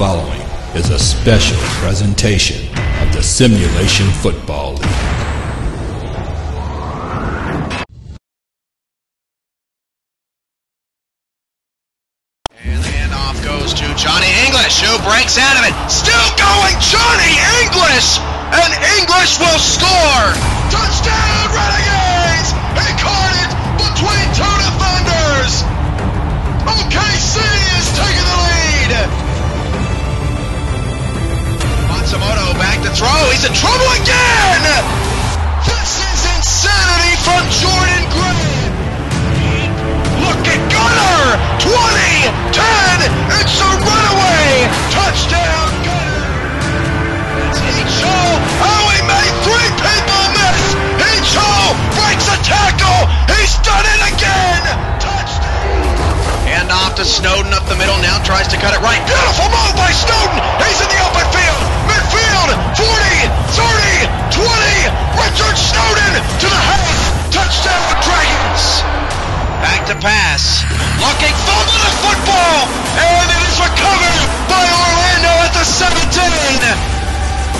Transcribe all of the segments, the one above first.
following is a special presentation of the Simulation Football League. And the handoff goes to Johnny English, who breaks out of it. Still going, Johnny English! And English will score! Touchdown, Renegades! He caught it between two defenders! OKC is taking the lead! Matsumoto back to throw. He's in trouble again! This is insanity from Jordan Gray. Look at Gunner! 20, 10, it's a runaway! Touchdown, Gunner! It's Icho! Oh, he made three people miss! Icho breaks a tackle! He's done it again! Touchdown! Hand off to Snowden up the middle, now tries to cut it right. Beautiful move by Snowden! He's in the open field! Midfield! 40, 30, 20! Richard Snowden to the half! Touchdown, Dragons! Back to pass. Looking, fumble the football! And it is recovered by Orlando at the 17!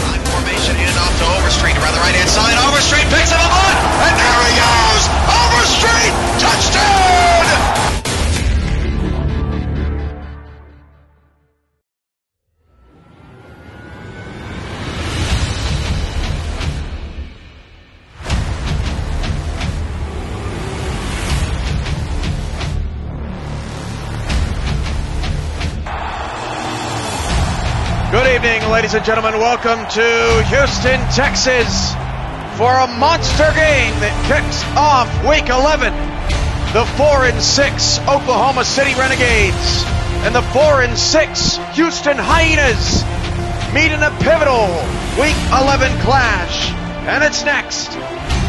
Line formation, handoff to Overstreet around the right-hand side. Overstreet picks it up on, and there he goes! Overstreet! Touchdown! Good evening, ladies and gentlemen. Welcome to Houston, Texas for a monster game that kicks off Week 11. The 4-6 Oklahoma City Renegades and the 4-6 Houston Hyenas meet in a pivotal Week 11 clash. And it's next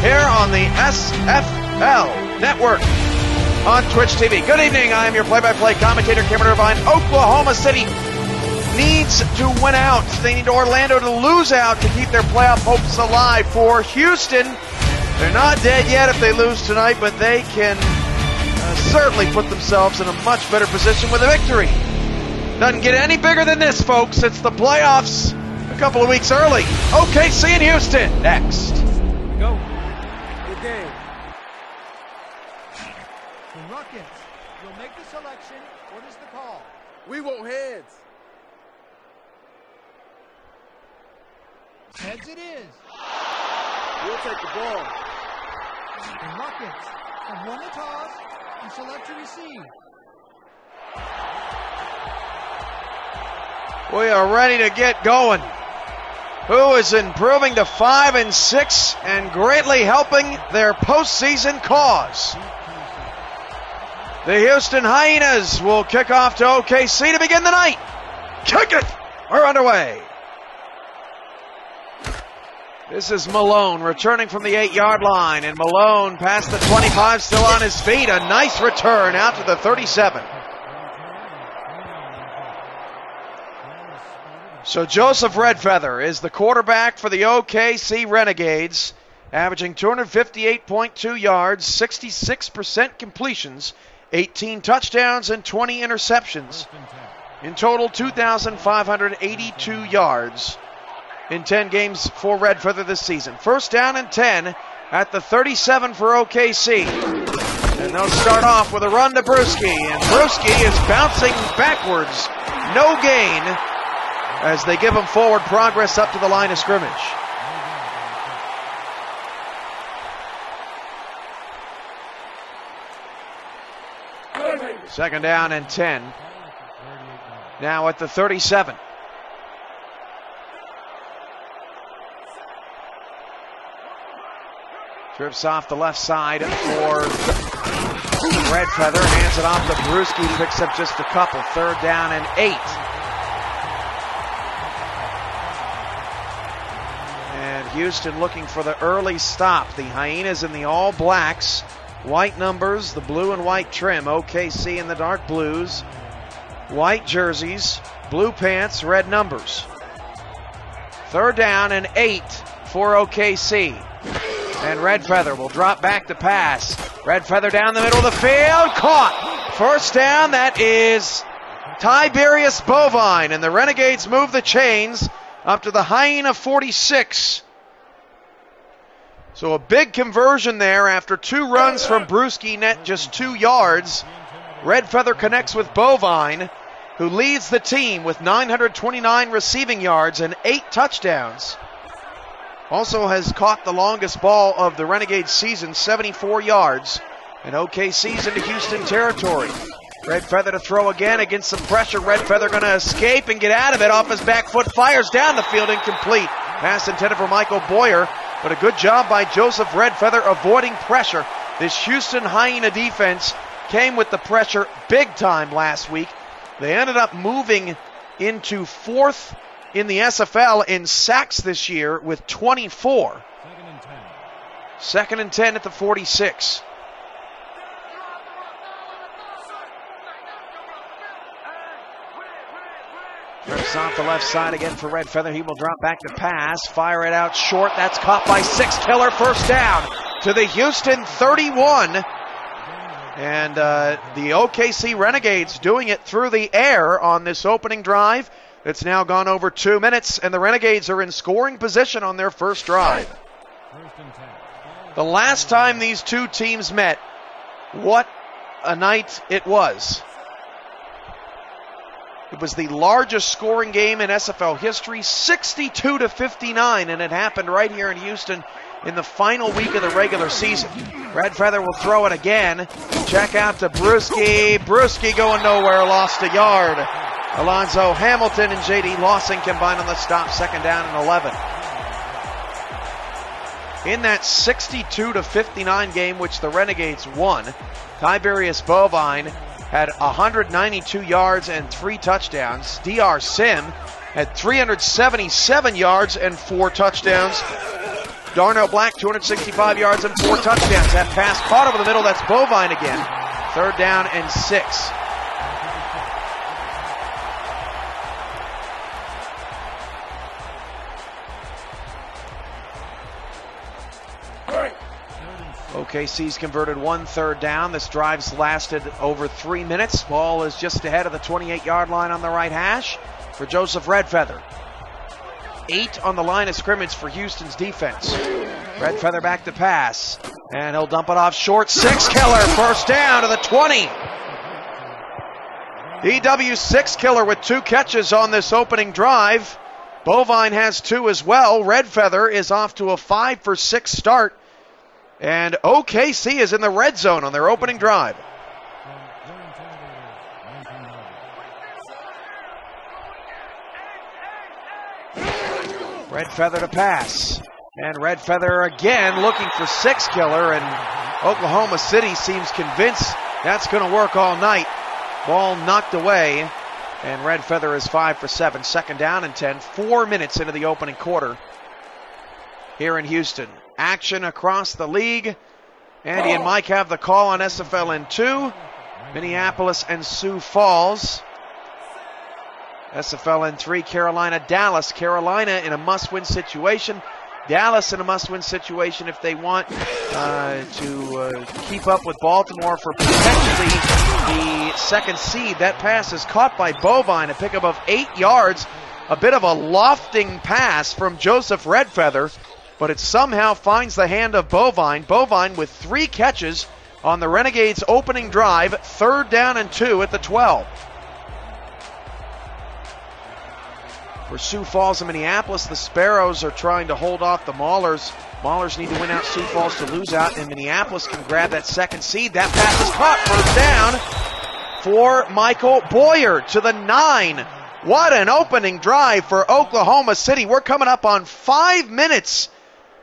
here on the SFL Network on Twitch TV. Good evening. I am your play-by-play commentator, Cameron Irvine. Oklahoma City needs to win out. They need Orlando to lose out to keep their playoff hopes alive. For Houston, they're not dead yet if they lose tonight, but they can certainly put themselves in a much better position with a victory. Doesn't get any bigger than this, folks. It's the playoffs a couple of weeks early. OKC in Houston next. Go. Good game. The Rockets will make the selection. What is the call? We want heads. Heads it is. We'll take the ball. The Rockets have won the toss and select to receive. We are ready to get going. Who is improving to 5-6 and greatly helping their postseason cause? The Houston Hyenas will kick off to OKC to begin the night. Kick it! We're underway. This is Malone returning from the 8-yard line, and Malone past the 25, still on his feet. A nice return out to the 37. So Joseph Redfeather is the quarterback for the OKC Renegades, averaging 258.2 yards, 66% completions, 18 touchdowns, and 20 interceptions. In total, 2,582 yards in 10 games for Redfeather this season. First down and 10 at the 37 for OKC. And they'll start off with a run to Brewski. And Brewski is bouncing backwards. No gain as they give him forward progress up to the line of scrimmage. Second down and 10. Now at the 37. Trips off the left side for Redfeather. Hands it off to Brewski. Picks up just a couple. Third down and 8. And Houston looking for the early stop. The Hyenas in the all blacks. White numbers, the blue and white trim. OKC in the dark blues. White jerseys, blue pants, red numbers. Third down and 8 for OKC. And Redfeather will drop back to pass. Redfeather down the middle of the field. Caught. First down. That is Tiberius Bovine, and the Renegades move the chains up to the Hyena 46. So a big conversion there after 2 runs from Brewski, net just 2 yards. Red Feather connects with Bovine, who leads the team with 929 receiving yards and 8 touchdowns. Also has caught the longest ball of the Renegades season, 74 yards. And OKC's into Houston territory. Red Feather to throw again against some pressure. Red Feather going to escape and get out of it. Off his back foot, fires down the field, incomplete. Pass intended for Michael Boyer, but a good job by Joseph Red Feather avoiding pressure. This Houston Hyena defense came with the pressure big time last week. They ended up moving into 4th in the SFL in sacks this year with 24. 2nd and 10 at the 46. Rips off the left side again for Red Feather. He will drop back to pass. Fire it out short. That's caught by Six Killer. First down to the Houston 31. And the OKC Renegades doing it through the air on this opening drive. It's now gone over 2 minutes, and the Renegades are in scoring position on their first drive. The last time these two teams met, what a night it was. It was the largest scoring game in SFL history, 62-59, and it happened right here in Houston in the final week of the regular season. Red Feather will throw it again. Check out to Brewski. Brewski going nowhere, lost a yard. Alonzo Hamilton and J.D. Lawson combined on the stop, 2nd down and 11. In that 62-59 game, which the Renegades won, Tiberius Bovine had 192 yards and 3 touchdowns. DR Sim had 377 yards and 4 touchdowns. Darnell Black, 265 yards and 4 touchdowns. That pass caught over the middle. That's Bovine again. 3rd down and 6. OKC's converted 1 third down. This drive's lasted over 3 minutes. Ball is just ahead of the 28-yard line on the right hash for Joseph Red Feather. 8 on the line of scrimmage for Houston's defense. Red Feather back to pass, and he'll dump it off short. Six Killer, first down to the 20. EW Six Killer with 2 catches on this opening drive. Bovine has 2 as well. Red Feather is off to a 5-for-6 start. And OKC is in the red zone on their opening drive. Red Feather to pass. And Red Feather again looking for Six Killer. And Oklahoma City seems convinced that's going to work all night. Ball knocked away. And Red Feather is 5 for 7. 2nd down and 10. 4 minutes into the opening quarter here in Houston. Action across the league. Andy and Mike have the call on SFLN 2. Minneapolis and Sioux Falls. SFLN 3, Carolina, Dallas. Carolina in a must-win situation. Dallas in a must-win situation if they want to keep up with Baltimore for potentially the 2nd seed. That pass is caught by Bovine, a pickup of 8 yards. A bit of a lofting pass from Joseph Red Feather, but it somehow finds the hand of Bovine. Bovine with 3 catches on the Renegades' opening drive. 3rd down and 2 at the 12. For Sioux Falls and Minneapolis, the Sparrows are trying to hold off the Maulers. Maulers need to win out Sioux Falls to lose out, and Minneapolis can grab that 2nd seed. That pass is caught. 1st down for Michael Boyer to the 9. What an opening drive for Oklahoma City. We're coming up on 5 minutes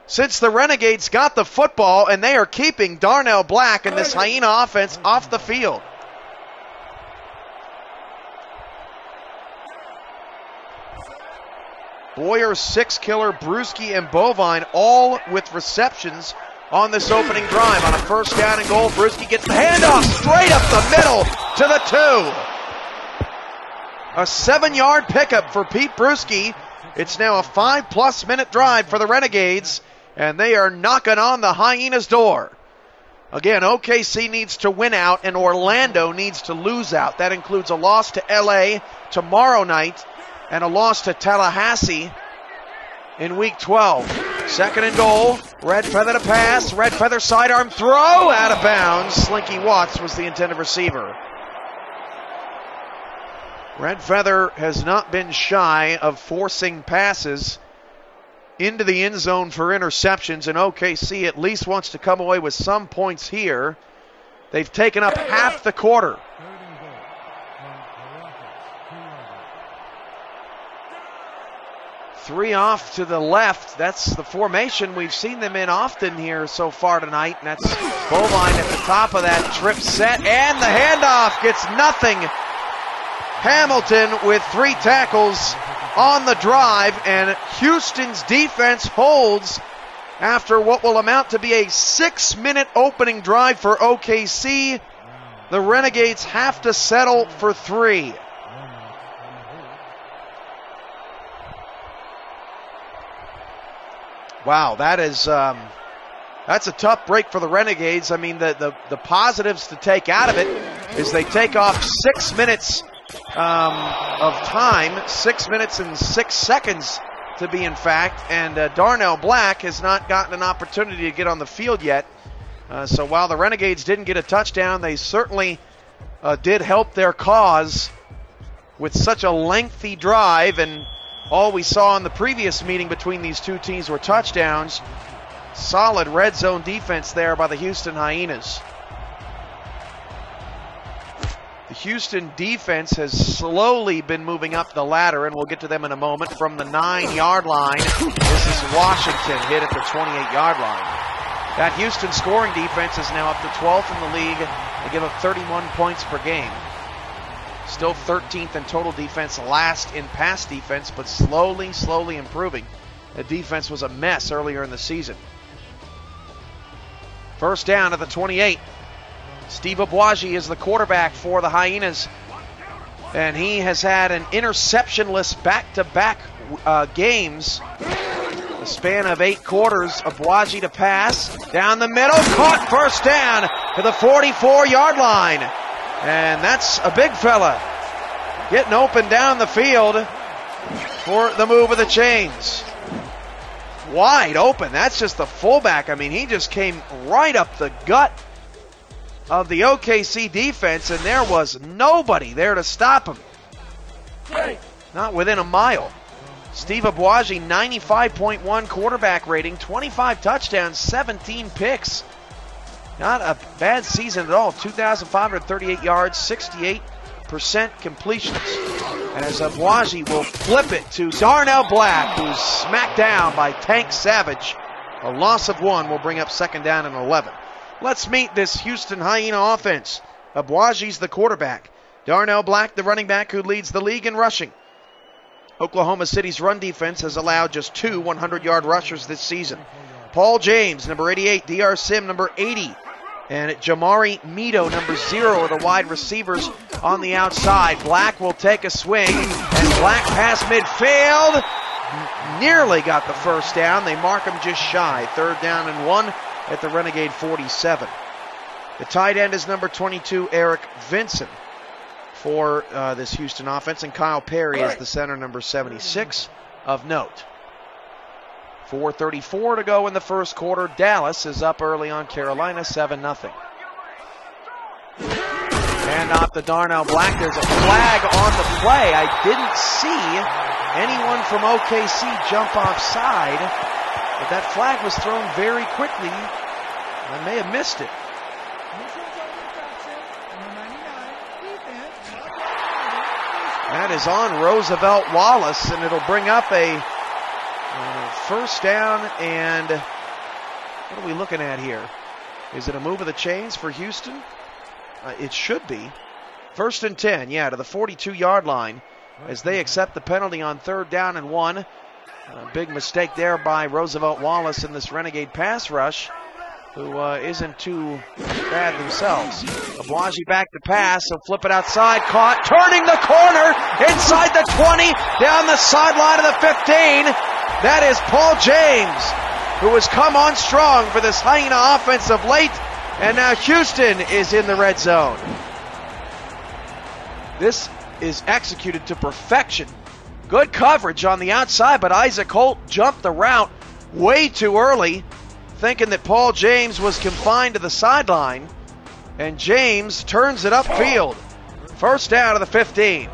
since the Renegades got the football, and they are keeping Darnell Black and this Hyena offense off the field. Boyer, Six Killer, Brewski, and Bovine all with receptions on this opening drive. On a 1st down and goal, Brewski gets the handoff straight up the middle to the 2. A 7-yard pickup for Pete Brewski. It's now a 5-plus minute drive for the Renegades, and they are knocking on the Hyenas' door. Again, OKC needs to win out and Orlando needs to lose out. That includes a loss to LA tomorrow night and a loss to Tallahassee in week 12. Second and goal. Red Feather to pass. Red Feather sidearm throw. Out of bounds. Slinky Watts was the intended receiver. Red Feather has not been shy of forcing passes into the end zone for interceptions, and OKC at least wants to come away with some points here. They've taken up half the quarter. Three off to the left. That's the formation we've seen them in often here so far tonight, and that's Bovine at the top of that trip set, and the handoff gets nothing. Hamilton with 3 tackles on the drive, and Houston's defense holds after what will amount to be a 6-minute opening drive for OKC. The Renegades have to settle for 3. Wow, that's a tough break for the Renegades. I mean, the positives to take out of it is they take off 6 minutes of time, 6 minutes and 6 seconds to be in fact, and Darnell Black has not gotten an opportunity to get on the field yet. So while the Renegades didn't get a touchdown, they certainly did help their cause with such a lengthy drive, and all we saw in the previous meeting between these two teams were touchdowns. Solid red zone defense there by the Houston Hyenas. The Houston defense has slowly been moving up the ladder, and we'll get to them in a moment, from the 9-yard line. This is Washington, hit at the 28-yard line. That Houston scoring defense is now up to 12th in the league. They give up 31 points per game. Still 13th in total defense, last in pass defense, but slowly improving. The defense was a mess earlier in the season. First down at the 28. Steve Obwaji is the quarterback for the Hyenas, and he has had an interceptionless back-to-back games. The span of 8 quarters. Obwaji to pass, down the middle, caught, first down to the 44-yard line. And that's a big fella getting open down the field for the move of the chains. Wide open. That's just the fullback. I mean, he just came right up the gut of the OKC defense, and there was nobody there to stop him. Not within a mile. Steve Obwaji, 95.1 quarterback rating, 25 touchdowns, 17 picks. Not a bad season at all. 2,538 yards, 68% completions. And as Obwaji will flip it to Darnell Black, who's smacked down by Tank Savage. A loss of 1 will bring up second down and 11. Let's meet this Houston Hyena offense. Obwaji's the quarterback. Darnell Black, the running back, who leads the league in rushing. Oklahoma City's run defense has allowed just 2 100-yard rushers this season. Paul James, number 88, DR Sim, number 80, and Jamari Mito, number 0, are the wide receivers on the outside. Black will take a swing, and Black past midfield. Nearly got the first down. They mark him just shy. 3rd down and 1 at the Renegade 47. The tight end is number 22, Eric Vinson, for this Houston offense, and Kyle Perry is the center, number 76, of note. 4:34 to go in the first quarter. Dallas is up early on Carolina, 7-0. And off the Darnell Black. There's a flag on the play. I didn't see anyone from OKC jump offside, but that flag was thrown very quickly. I may have missed it. That is on Roosevelt Wallace, and it'll bring up a first down. And what are we looking at here? Is it a move of the chains for Houston? It should be. 1st and 10, yeah, to the 42-yard line, as they accept the penalty on 3rd down and 1. A big mistake there by Roosevelt Wallace in this Renegade pass rush, who isn't too bad themselves. Obwaji back to pass, he'll flip it outside, caught, turning the corner, inside the 20, down the sideline of the 15. That is Paul James, who has come on strong for this Hyena offense of late, And now Houston is in the red zone. This is executed to perfection. Good coverage on the outside, but Isaac Holt jumped the route way too early, thinking that Paul James was confined to the sideline. And James turns it upfield. First down to the 15.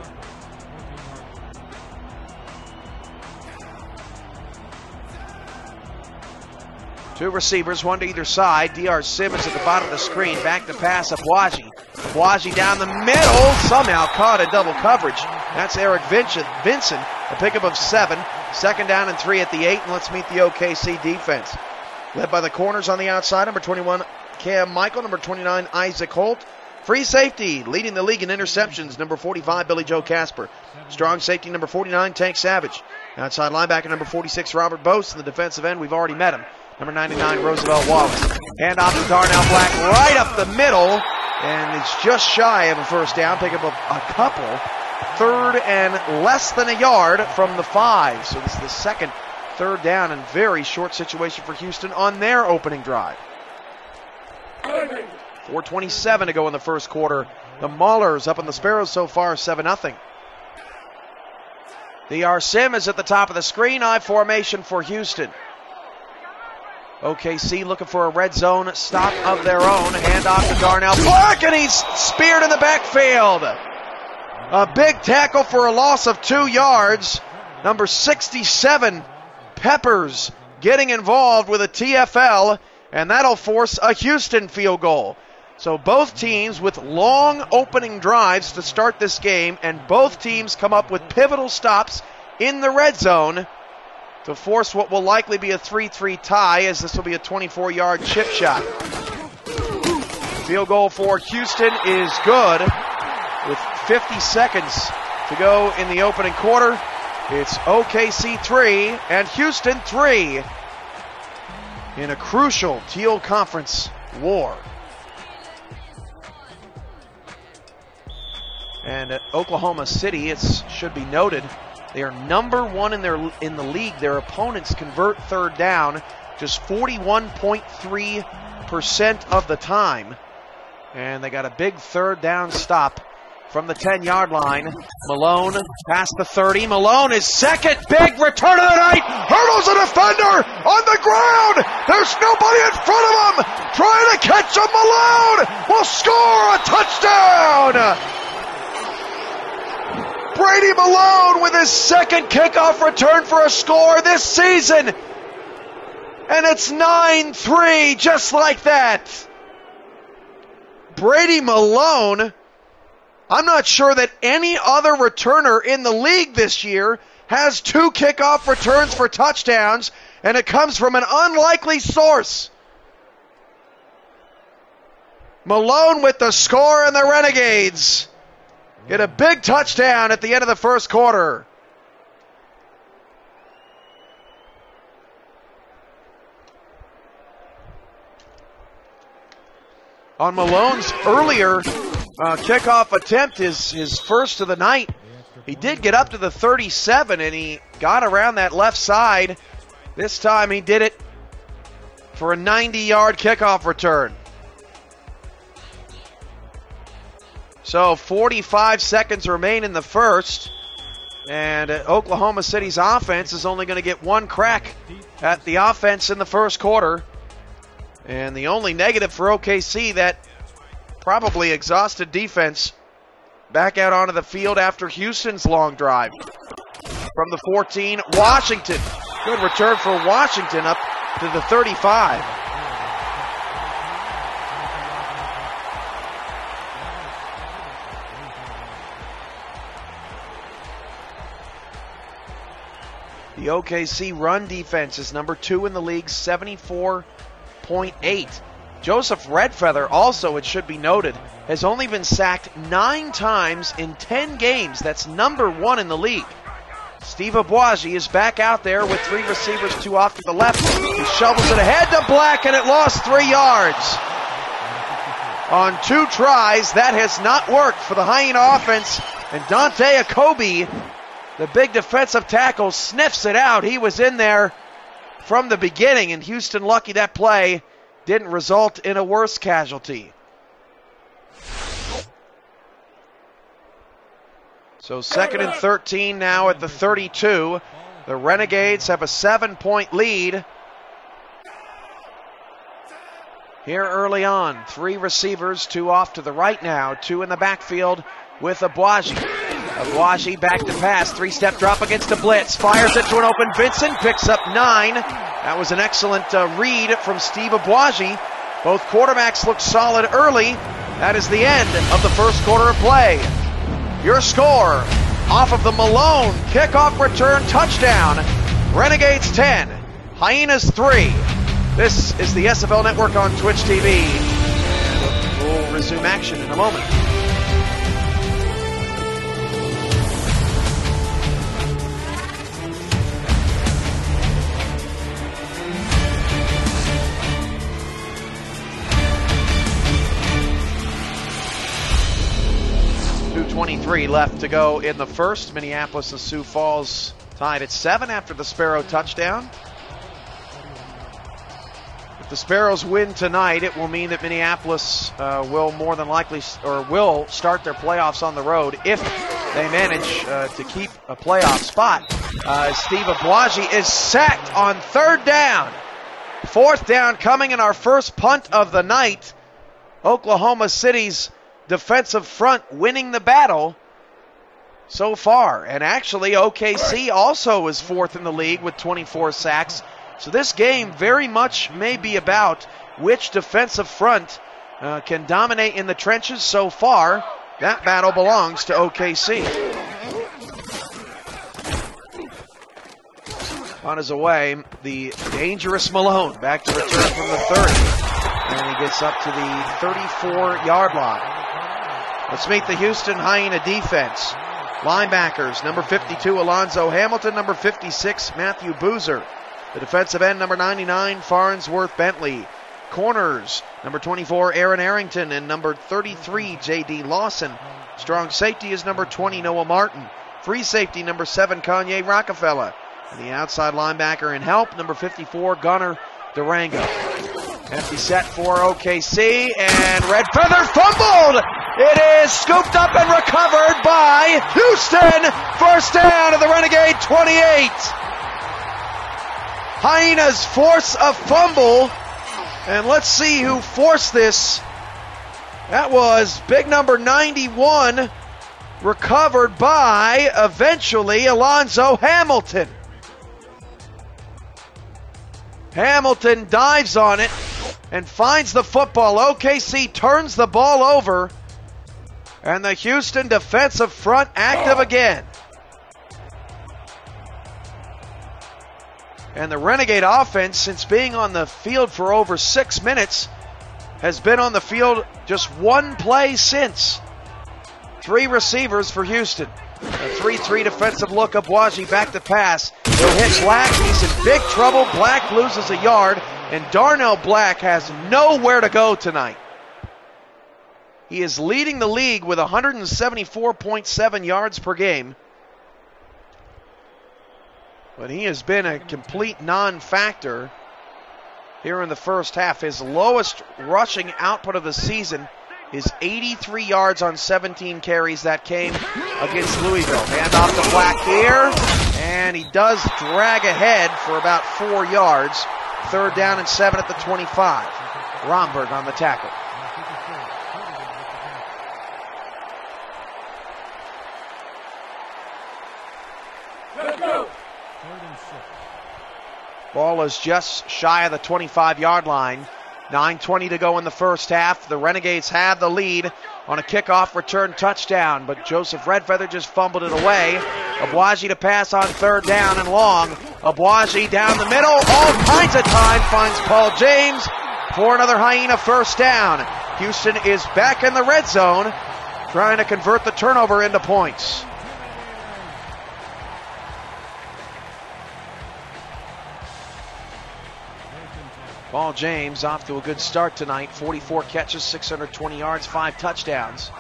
Two receivers, one to either side. D.R. Simmons at the bottom of the screen. Back to pass of Bwaji. Bwaji down the middle. Somehow caught in double coverage. That's Eric Vincent. A pickup of 7. Second down and 3 at the 8. And let's meet the OKC defense. Led by the corners on the outside. Number 21, Cam Michael. Number 29, Isaac Holt. Free safety, leading the league in interceptions. Number 45, Billy Joe Casper. Strong safety, number 49, Tank Savage. Outside linebacker, number 46, Robert Bose. In the defensive end, we've already met him. Number 99, Roosevelt Wallace. Hand off to Darnell Black right up the middle. And it's just shy of a first down. Pick up a couple. Third and less than a yard from the 5. So this is the second third down and very short situation for Houston on their opening drive. 4:27 to go in the first quarter. The Maulers up on the Sparrows so far, 7-0. D.R. Sim is at the top of the screen. I formation for Houston. OKC looking for a red zone stop of their own. Hand off to Darnell Black, and he's speared in the backfield. A big tackle for a loss of 2 yards. Number 67, Peppers, getting involved with a TFL, and that'll force a Houston field goal. So both teams with long opening drives to start this game, and both teams come up with pivotal stops in the red zone to force what will likely be a 3-3 tie, as this will be a 24-yard chip shot. Field goal for Houston is good with 50 seconds to go in the opening quarter. It's OKC 3 and Houston 3 in a crucial Teal Conference war. And at Oklahoma City, it should be noted, they are number 1 in the league. Their opponents convert third down just 41.3% of the time. And they got a big third down stop from the 10-yard line. Malone past the 30. Malone is second. Big return of the night. Hurdles a defender on the ground. There's nobody in front of him. Trying to catch him. Malone will score a touchdown. Brady Malone with his second kickoff return for a score this season. And it's 9-3 just like that. Brady Malone, I'm not sure that any other returner in the league this year has 2 kickoff returns for touchdowns, and it comes from an unlikely source. Malone with the score, and the Renegades get a big touchdown at the end of the first quarter. On Malone's earlier kickoff attempt, his first of the night, he did get up to the 37, and he got around that left side. This time he did it for a 90-yard kickoff return. So 45 seconds remain in the first, and Oklahoma City's offense is only going to get 1 crack at the offense in the first quarter. And the only negative for OKC, that probably exhausted defense back out onto the field after Houston's long drive. From the 14, Washington. Good return for Washington up to the 35. The OKC run defense is number 2 in the league, 74.8. Joseph Redfeather, also, it should be noted, has only been sacked 9 times in 10 games. That's number 1 in the league. Steve Abwaji is back out there with 3 receivers, 2 off to the left. He shovels it ahead to Black, and it lost 3 yards. On 2 tries, that has not worked for the Hyena offense. And Dante Akobe, the big defensive tackle, sniffs it out. He was in there from the beginning, and Houston lucky that play didn't result in a worse casualty. So 2nd and 13 now at the 32. The Renegades have a 7-point lead. Here early on, 3 receivers, 2 off to the right now, 2 in the backfield with Abuaji. Abuaji back to pass, 3-step drop against a blitz, fires it to an open Vincent, picks up 9. That was an excellent read from Steve Abuaji. Both quarterbacks look solid early. That is the end of the first quarter of play. Your score off of the Malone kickoff return touchdown. Renegades 10, Hyenas 3. This is the SFL Network on Twitch TV. And we'll resume action in a moment. .23 left to go in the first. Minneapolis and Sioux Falls tied at 7 after the Sparrow touchdown. If the Sparrows win tonight, it will mean that Minneapolis will more than likely, or will start their playoffs on the road if they manage to keep a playoff spot. Steve Abuaji is sacked on 3rd down. 4th down coming in our first punt of the night. Oklahoma City's defensive front winning the battle so far. And actually, OKC also is 4th in the league with 24 sacks. So this game very much may be about which defensive front can dominate in the trenches so far. That battle belongs to OKC. On his way, the dangerous Malone back to return from the 30. And he gets up to the 34-yard line. Let's meet the Houston Hyena defense. Linebackers, number 52, Alonzo Hamilton, number 56, Matthew Boozer. The defensive end, number 99, Farnsworth Bentley. Corners, number 24, Aaron Arrington, and number 33, J.D. Lawson. Strong safety is number 20, Noah Martin. Free safety, number 7, Kanye Rockefeller. And the outside linebacker in help, number 54, Gunnar Durango. Empty set for OKC, and Red Feather fumbled! It is scooped up and recovered by Houston! First down of the Renegade 28! Hyenas force a fumble, and let's see who forced this. That was big number 91, recovered by, eventually, Alonzo Hamilton. Hamilton dives on it and finds the football. OKC turns the ball over, and the Houston defensive front active again. And the Renegade offense, since being on the field for over 6 minutes, has been on the field just 1 play since. 3 receivers for Houston. A 3-3 defensive look. Abuaji back to pass. He'll hit Black. He's in big trouble. Black loses a yard, and Darnell Black has nowhere to go tonight. He is leading the league with 174.7 yards per game. But he has been a complete non-factor here in the first half. His lowest rushing output of the season is 83 yards on 17 carries. That came against Louisville. Hand off to Black here, and he does drag ahead for about 4 yards. 3rd down and 7 at the 25. Romberg on the tackle. Ball is just shy of the 25-yard line. 9:20 to go in the first half. The Renegades have the lead on a kickoff return touchdown, but Joseph Redfeather just fumbled it away. Abuaji to pass on 3rd down and long. Abuaji down the middle, all kinds of time, finds Paul James for another Hyena first down. Houston is back in the red zone, trying to convert the turnover into points. Paul James off to a good start tonight. 44 catches, 620 yards, 5 touchdowns.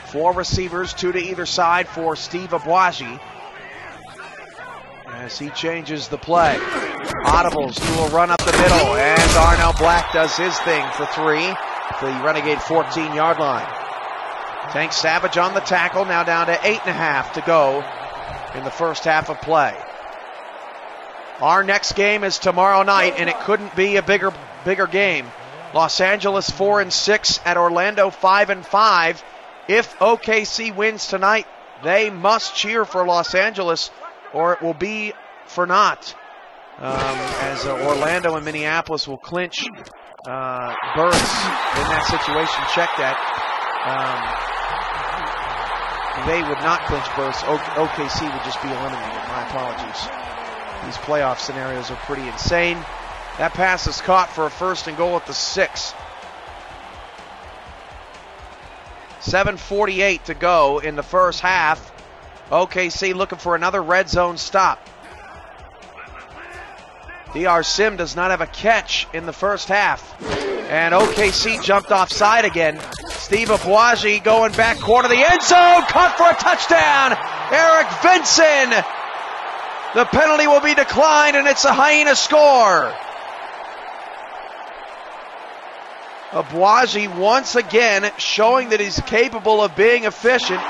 4 receivers, 2 to either side for Steve Abuaji as he changes the play. Audibles do a run up the middle, and Darnell Black does his thing for 3. The Renegade 14-yard line. Tank Savage on the tackle, now down to 8.5 to go in the first half of play. Our next game is tomorrow night, and it couldn't be a bigger game. Los Angeles 4-6 at Orlando 5-5. If OKC wins tonight, they must cheer for Los Angeles, or it will be for naught. As Orlando and Minneapolis will clinch berths in that situation. Check that. They would not clinch berths. OKC would just be eliminated. My apologies. These playoff scenarios are pretty insane. That pass is caught for a 1st and goal at the 6. 7:48 to go in the first half. OKC looking for another red zone stop. DR Sim does not have a catch in the first half. And OKC jumped offside again. Steve Abuaji going back corner of the end zone. Caught for a touchdown. Eric Vinson. The penalty will be declined, and it's a Hyena score. Abuaji once again showing that he's capable of being efficient.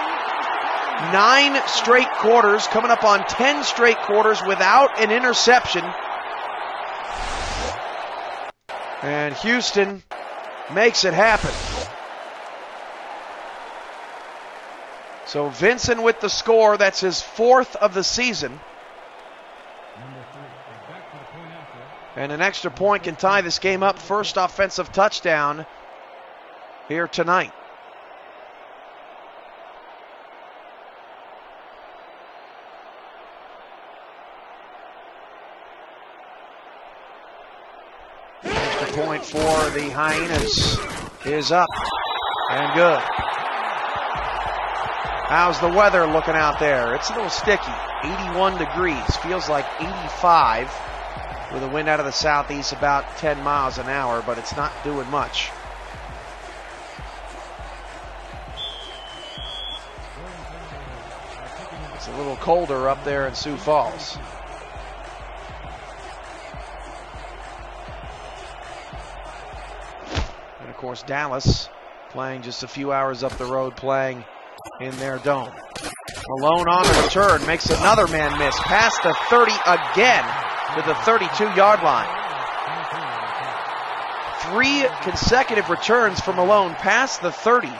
9 straight quarters, coming up on 10 straight quarters without an interception. And Houston makes it happen. So Vincent with the score, that's his 4th of the season. And an extra point can tie this game up. First offensive touchdown here tonight. Extra point for the Hyenas is up and good. How's the weather looking out there? It's a little sticky. 81 degrees. Feels like 85. With a wind out of the southeast about 10 miles an hour, but it's not doing much. It's a little colder up there in Sioux Falls. And of course Dallas playing just a few hours up the road, playing in their dome. Malone on the return, makes another man miss. Past the 30 again. To the 32-yard line. 3 consecutive returns for Malone past the 30.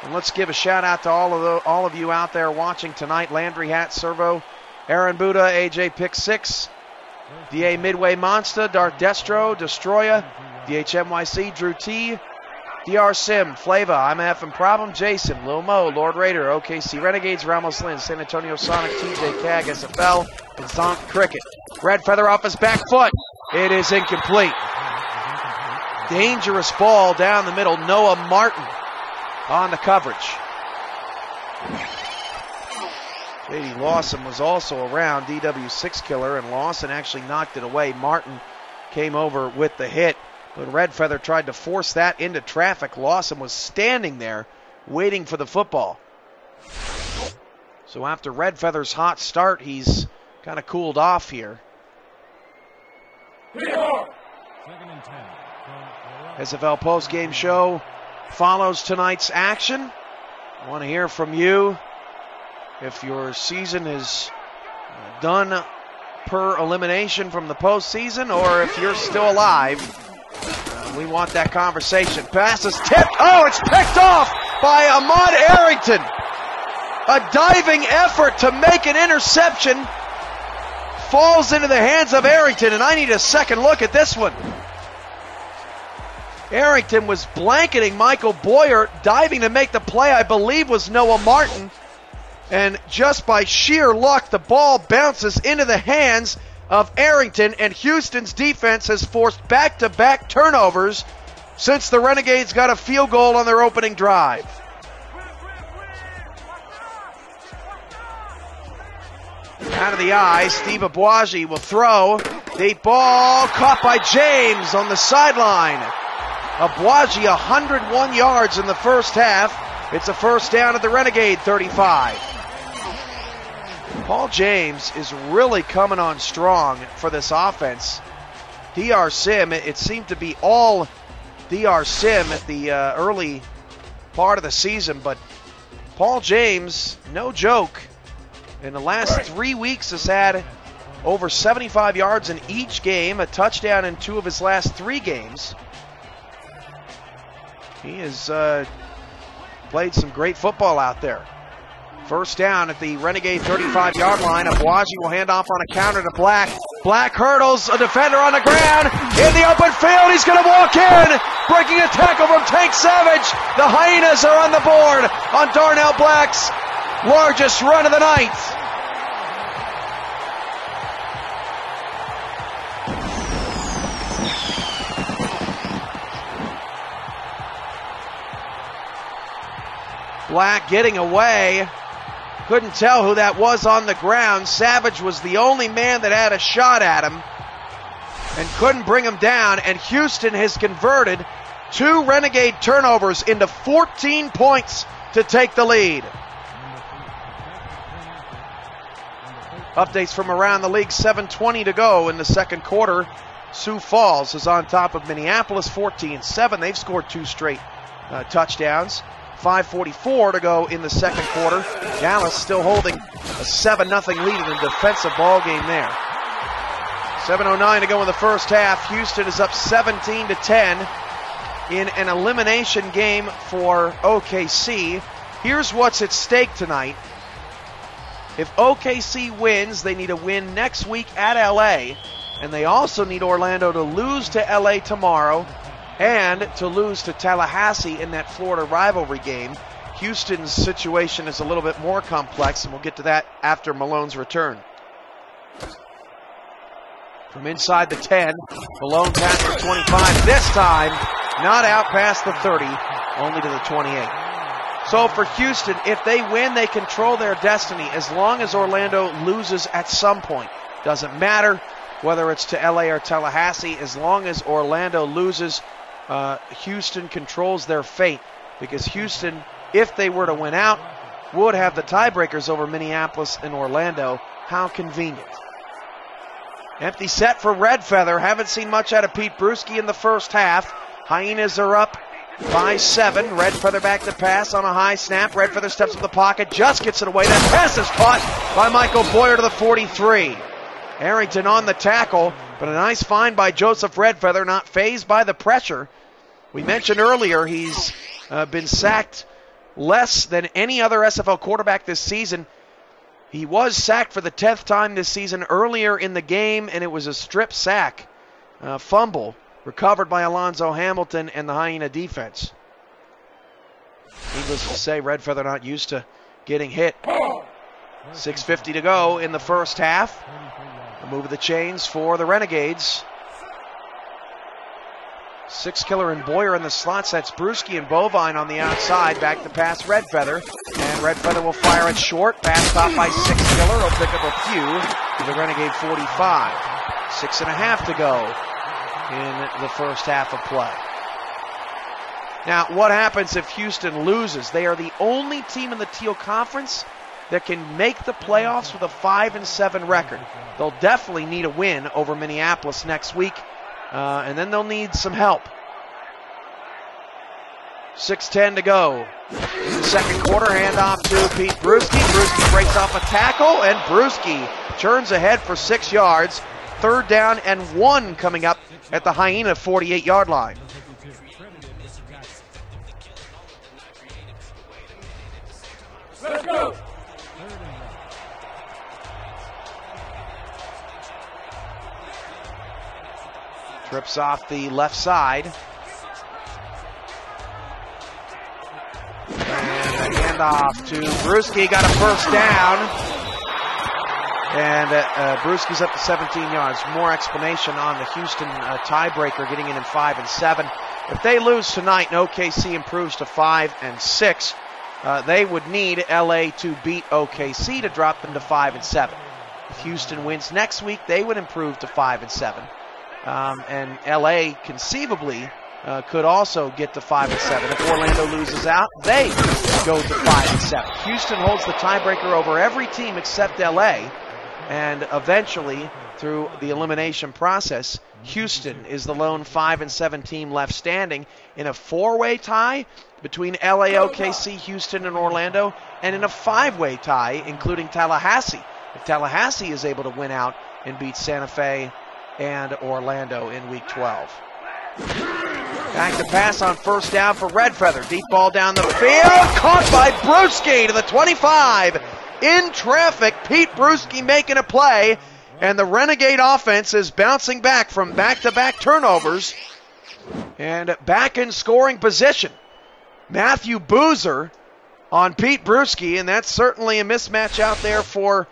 And let's give a shout out to all of you out there watching tonight. Landry Hat, Servo, Aaron Buddha, AJ Pick 6, DA Midway Monster, Dark Destro, Destroya, DHMYC, Drew T, DR Sim, Flava, I'm a Effing Problem, Jason, Lil Mo, Lord Raider, OKC Renegades, Ramos Lynn, San Antonio Sonic, TJ Cag, SFL, and Zonk Cricket. Red Feather off his back foot. It is incomplete. Dangerous ball down the middle. Noah Martin on the coverage. J.D. Lawson was also around, DW6 killer, and Lawson actually knocked it away. Martin came over with the hit. But Red Feather tried to force that into traffic. Lawson was standing there waiting for the football. So after Red Feather's hot start, he's kind of cooled off here. SFL postgame show follows tonight's action. I want to hear from you if your season is done per elimination from the postseason, or if you're still alive. We want that conversation. Pass is tipped. Oh, it's picked off by Ahmad Arrington. A diving effort to make an interception falls into the hands of Arrington, and I need a second look at this one. Arrington was blanketing Michael Boyer, diving to make the play, I believe was Noah Martin. And just by sheer luck, the ball bounces into the hands of Arrington, and Houston's defense has forced back-to-back turnovers since the Renegades got a field goal on their opening drive. Out of the eye, Steve Abuaji will throw. Deep ball caught by James on the sideline. Abuaji 101 yards in the first half. It's a first down at the Renegade 35. Paul James is really coming on strong for this offense. DR Sim, it seemed to be all DR Sim at the early part of the season, but Paul James, no joke, in the last 3 weeks has had over 75 yards in each game, a touchdown in 2 of his last 3 games. He has played some great football out there. First down at the Renegade 35-yard line. Abuaji will hand off on a counter to Black. Black hurdles a defender on the ground. In the open field, he's going to walk in. Breaking a tackle from Tank Savage. The Hyenas are on the board on Darnell Black's largest run of the night. Black getting away. Couldn't tell who that was on the ground. Savage was the only man that had a shot at him and couldn't bring him down. And Houston has converted 2 Renegade turnovers into 14 points to take the lead. Updates from around the league, 7:20 to go in the second quarter. Sioux Falls is on top of Minneapolis 14-7. They've scored 2 straight touchdowns. 5:44 to go in the second quarter. Dallas still holding a 7-0 lead in a defensive ball game there. 7:09 to go in the first half. Houston is up 17-10 in an elimination game for OKC. Here's what's at stake tonight. If OKC wins, they need a win next week at LA, and they also need Orlando to lose to LA tomorrow and to lose to Tallahassee in that Florida rivalry game. Houston's situation is a little bit more complex, and we'll get to that after Malone's return. From inside the 10, Malone past the 25, this time not out past the 30, only to the 28. So for Houston, if they win, they control their destiny as long as Orlando loses at some point. Doesn't matter whether it's to LA or Tallahassee, as long as Orlando loses, Houston controls their fate, because Houston, if they were to win out, would have the tiebreakers over Minneapolis and Orlando. How convenient. Empty set for Red Feather. Haven't seen much out of Pete Bruschi in the first half. Hyenas are up by 7. Red Feather back to pass on a high snap. Red Feather steps in the pocket, just gets it away. That pass is caught by Michael Boyer to the 43. Arrington on the tackle, but a nice find by Joseph Red Feather, not fazed by the pressure. We mentioned earlier he's been sacked less than any other SFL quarterback this season. He was sacked for the 10th time this season earlier in the game, and it was a strip sack, fumble, recovered by Alonzo Hamilton and the Hyena defense. Needless to say, Red Feather not used to getting hit. 6:50 to go in the first half. The move of the chains for the Renegades. Six Killer and Boyer in the slots. That's Bruschi and Bovine on the outside. Back to pass Red Feather. And Red Feather will fire it short. Pass caught by Six Killer. He'll pick up a few to the Renegade 45. 6.5 to go in the first half of play. Now, what happens if Houston loses? They are the only team in the Teal Conference that can make the playoffs with a 5-7 record. They'll definitely need a win over Minneapolis next week. And then they'll need some help. 6:10 to go. In the second quarter, handoff to Pete Bruschi. Bruschi breaks off a tackle, and Bruschi turns ahead for 6 yards. 3rd down and 1 coming up at the Hyena 48-yard line. Let's go. Trips off the left side. And a handoff to Bruschi. Got a first down. And Bruschi's up to 17 yards. More explanation on the Houston tiebreaker getting in 5-7. If they lose tonight and OKC improves to 5-6, they would need LA to beat OKC to drop them to 5-7. If Houston wins next week, they would improve to 5-7. And LA conceivably could also get to 5-7. If Orlando loses out, they go to 5-7. Houston holds the tiebreaker over every team except LA, and eventually, through the elimination process, Houston is the lone 5-7 team left standing in a 4-way tie between LA, OKC, Houston, and Orlando, and in a 5-way tie, including Tallahassee. If Tallahassee is able to win out and beat Santa Fe and Orlando in Week 12. Back to pass on first down for Red Feather. Deep ball down the field. Caught by Bruschi to the 25. In traffic, Pete Bruschi making a play. And the Renegade offense is bouncing back from back-to-back turnovers. And back in scoring position. Matthew Boozer on Pete Bruschi. And that's certainly a mismatch out there for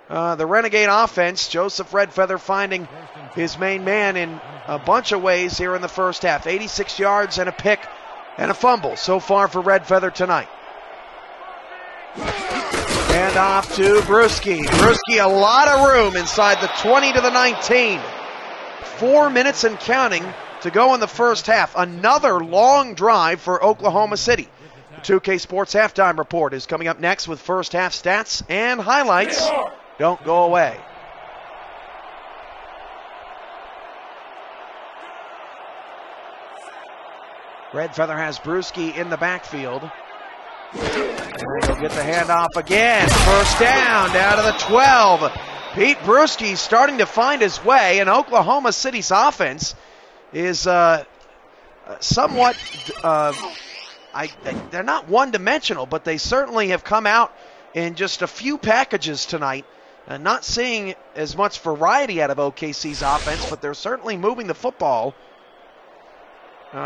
the Renegade offense. Joseph Red Feather finding his main man in a bunch of ways here in the first half. 86 yards and a pick and a fumble so far for Red Feather tonight. And off to Bruschi. Bruschi, a lot of room inside the 20 to the 19. 4 minutes and counting to go in the first half. Another long drive for Oklahoma City. The 2K Sports Halftime Report is coming up next with first half stats and highlights. Don't go away. Red Feather has Bruschi in the backfield. And he'll get the handoff again. First down to the 12. Pete Bruschi starting to find his way, and Oklahoma City's offense is somewhat, they're not one-dimensional, but they certainly have come out in just a few packages tonight. Not seeing as much variety out of OKC's offense, but they're certainly moving the football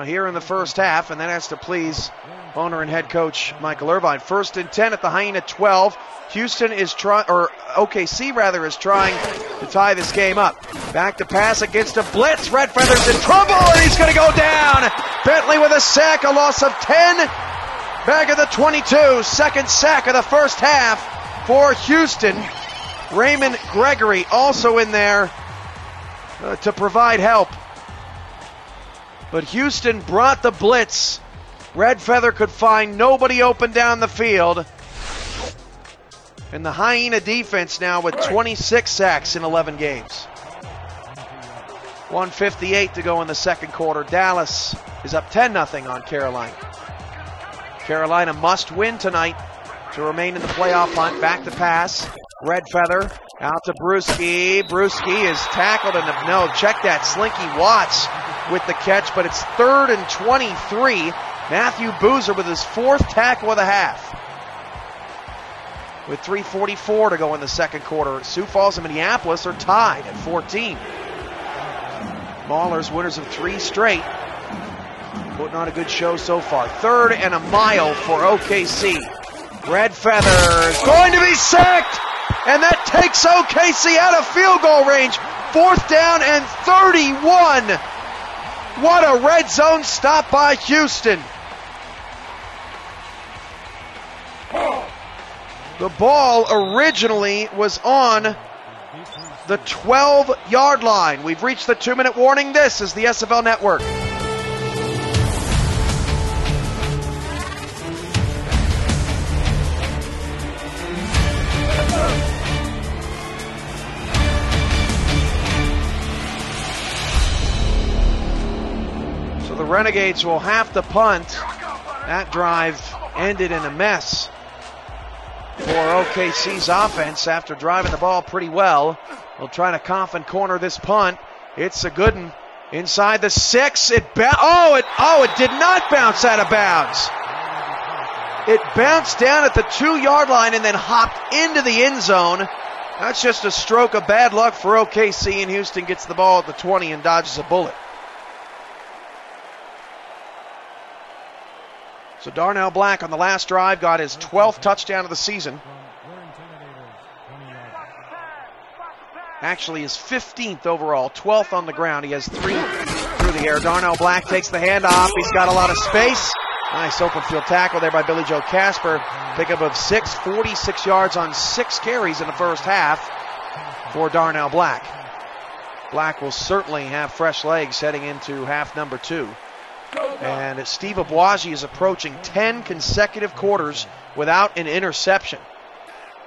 here in the first half, and that has to please owner and head coach Michael Irvine. 1st and 10 at the Hyena 12. Houston is OKC is trying to tie this game up. Back to pass against a blitz. Red Feather's in trouble, and he's going to go down. Bentley with a sack, a loss of 10. Back at the 22, second sack of the first half for Houston. Raymond Gregory also in there to provide help. But Houston brought the blitz. Red Feather could find nobody open down the field. And the Hyena defense now with 26 sacks in 11 games. 1:58 to go in the second quarter. Dallas is up 10-0 on Carolina. Carolina must win tonight to remain in the playoff hunt. Back to pass. Red Feather out to Bruschi. Bruschi is tackled and no, check that. Slinky Watts with the catch, but it's 3rd and 23. Matthew Boozer with his 4th tackle of the half. With 3:44 to go in the second quarter. Sioux Falls and Minneapolis are tied at 14. Maulers, winners of 3 straight. Putting on a good show so far. 3rd and a mile for OKC. Red Feather is going to be sacked, and that takes OKC out of field goal range. 4th down and 31. What a red zone stop by Houston. The ball originally was on the 12-yard line. We've reached the 2-minute warning. This is the SFL Network. So the Renegades will have to punt. That drive ended in a mess for OKC's offense after driving the ball pretty well. They'll try to coffin corner this punt. It's a good one. Inside the 6. It did not bounce out of bounds. It bounced down at the 2-yard line and then hopped into the end zone. That's just a stroke of bad luck for OKC, and Houston gets the ball at the 20 and dodges a bullet. So Darnell Black on the last drive got his 12th touchdown of the season. Actually his 15th overall, 12th on the ground. He has 3 through the air. Darnell Black takes the handoff. He's got a lot of space. Nice open field tackle there by Billy Joe Casper. Pickup of 6, 46 yards on 6 carries in the first half for Darnell Black. Black will certainly have fresh legs heading into half number 2. And Steve Abuaji is approaching 10 consecutive quarters without an interception.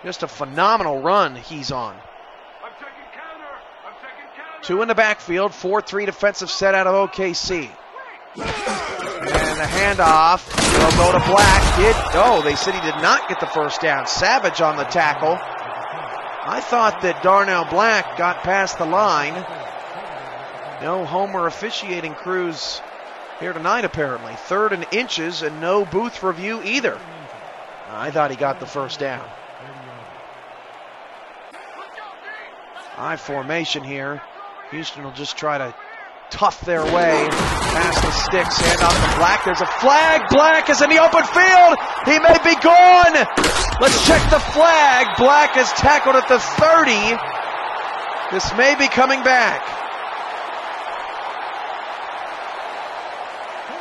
Just a phenomenal run he's on. Two in the backfield, 4-3 defensive set out of OKC. And the handoff will go to Black. They said he did not get the first down. Savage on the tackle. I thought that Darnell Black got past the line. No Homer officiating crews here tonight, apparently. 3rd and inches and no booth review either. I thought he got the first down. High formation here. Houston will just try to tough their way past the sticks. Hand off to Black. There's a flag. Black is in the open field. He may be gone. Let's check the flag. Black is tackled at the 30. This may be coming back.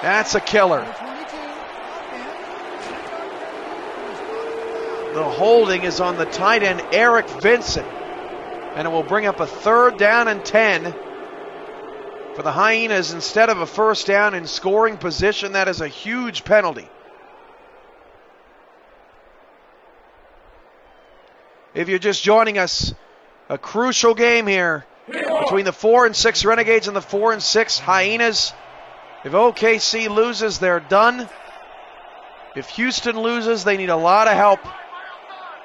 That's a killer. The holding is on the tight end, Eric Vincent. And it will bring up a 3rd down and 10 for the Hyenas instead of a first down in scoring position. That is a huge penalty. If you're just joining us, a crucial game here between the 4-6 Renegades and the 4-6 Hyenas. If OKC loses, they're done. If Houston loses, they need a lot of help.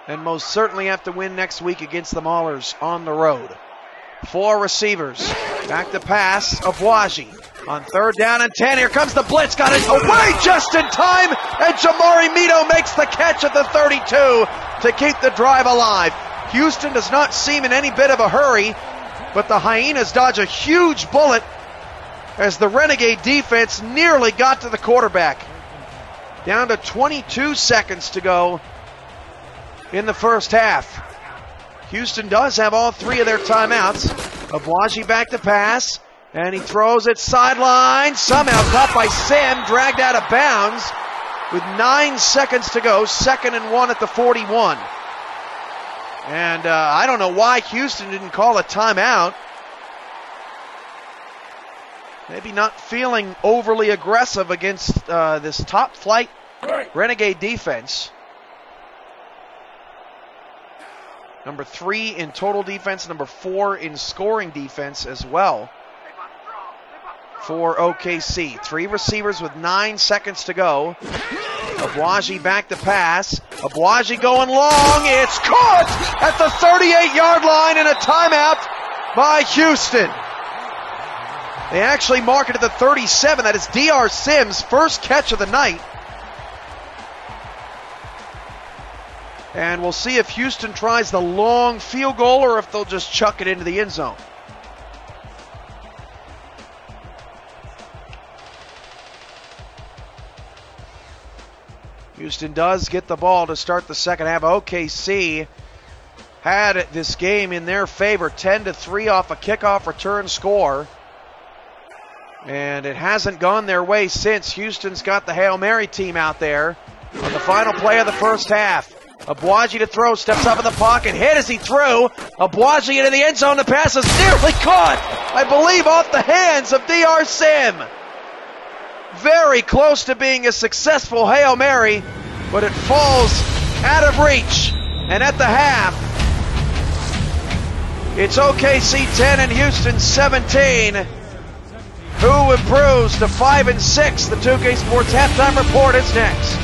And most certainly have to win next week against the Maulers on the road. 4 receivers. Back to pass. Abuaji on 3rd down and 10. Here comes the blitz. Got it away just in time. And Jamari Mito makes the catch at the 32 to keep the drive alive. Houston does not seem in any bit of a hurry, but the Hyenas dodge a huge bullet as the Renegade defense nearly got to the quarterback. Down to 22 seconds to go in the first half. Houston does have all 3 of their timeouts. Abuaji back to pass, and he throws it sideline. Somehow caught by Sim, dragged out of bounds with 9 seconds to go. 2nd and 1 at the 41. And I don't know why Houston didn't call a timeout. Maybe not feeling overly aggressive against this top flight Renegade defense. Number 3 in total defense, number 4 in scoring defense as well for OKC. 3 receivers with 9 seconds to go. Abuaji back to pass. Abuaji going long. It's caught at the 38-yard line and a timeout by Houston. They actually mark it at the 37. That is DR Sims' first catch of the night. And we'll see if Houston tries the long field goal or if they'll just chuck it into the end zone. Houston does get the ball to start the second half. OKC had this game in their favor, 10-3 off a kickoff return score. And it hasn't gone their way since. Houston's got the Hail Mary team out there on the final play of the first half. Abuaji to throw, steps up in the pocket, hit as he threw. Abuaji into the end zone, the pass is nearly caught, I believe, off the hands of DR Sim. Very close to being a successful Hail Mary, but it falls out of reach. And at the half, it's OKC 10 and Houston 17. Who improves to 5-6? The 2K Sports Halftime Report is next.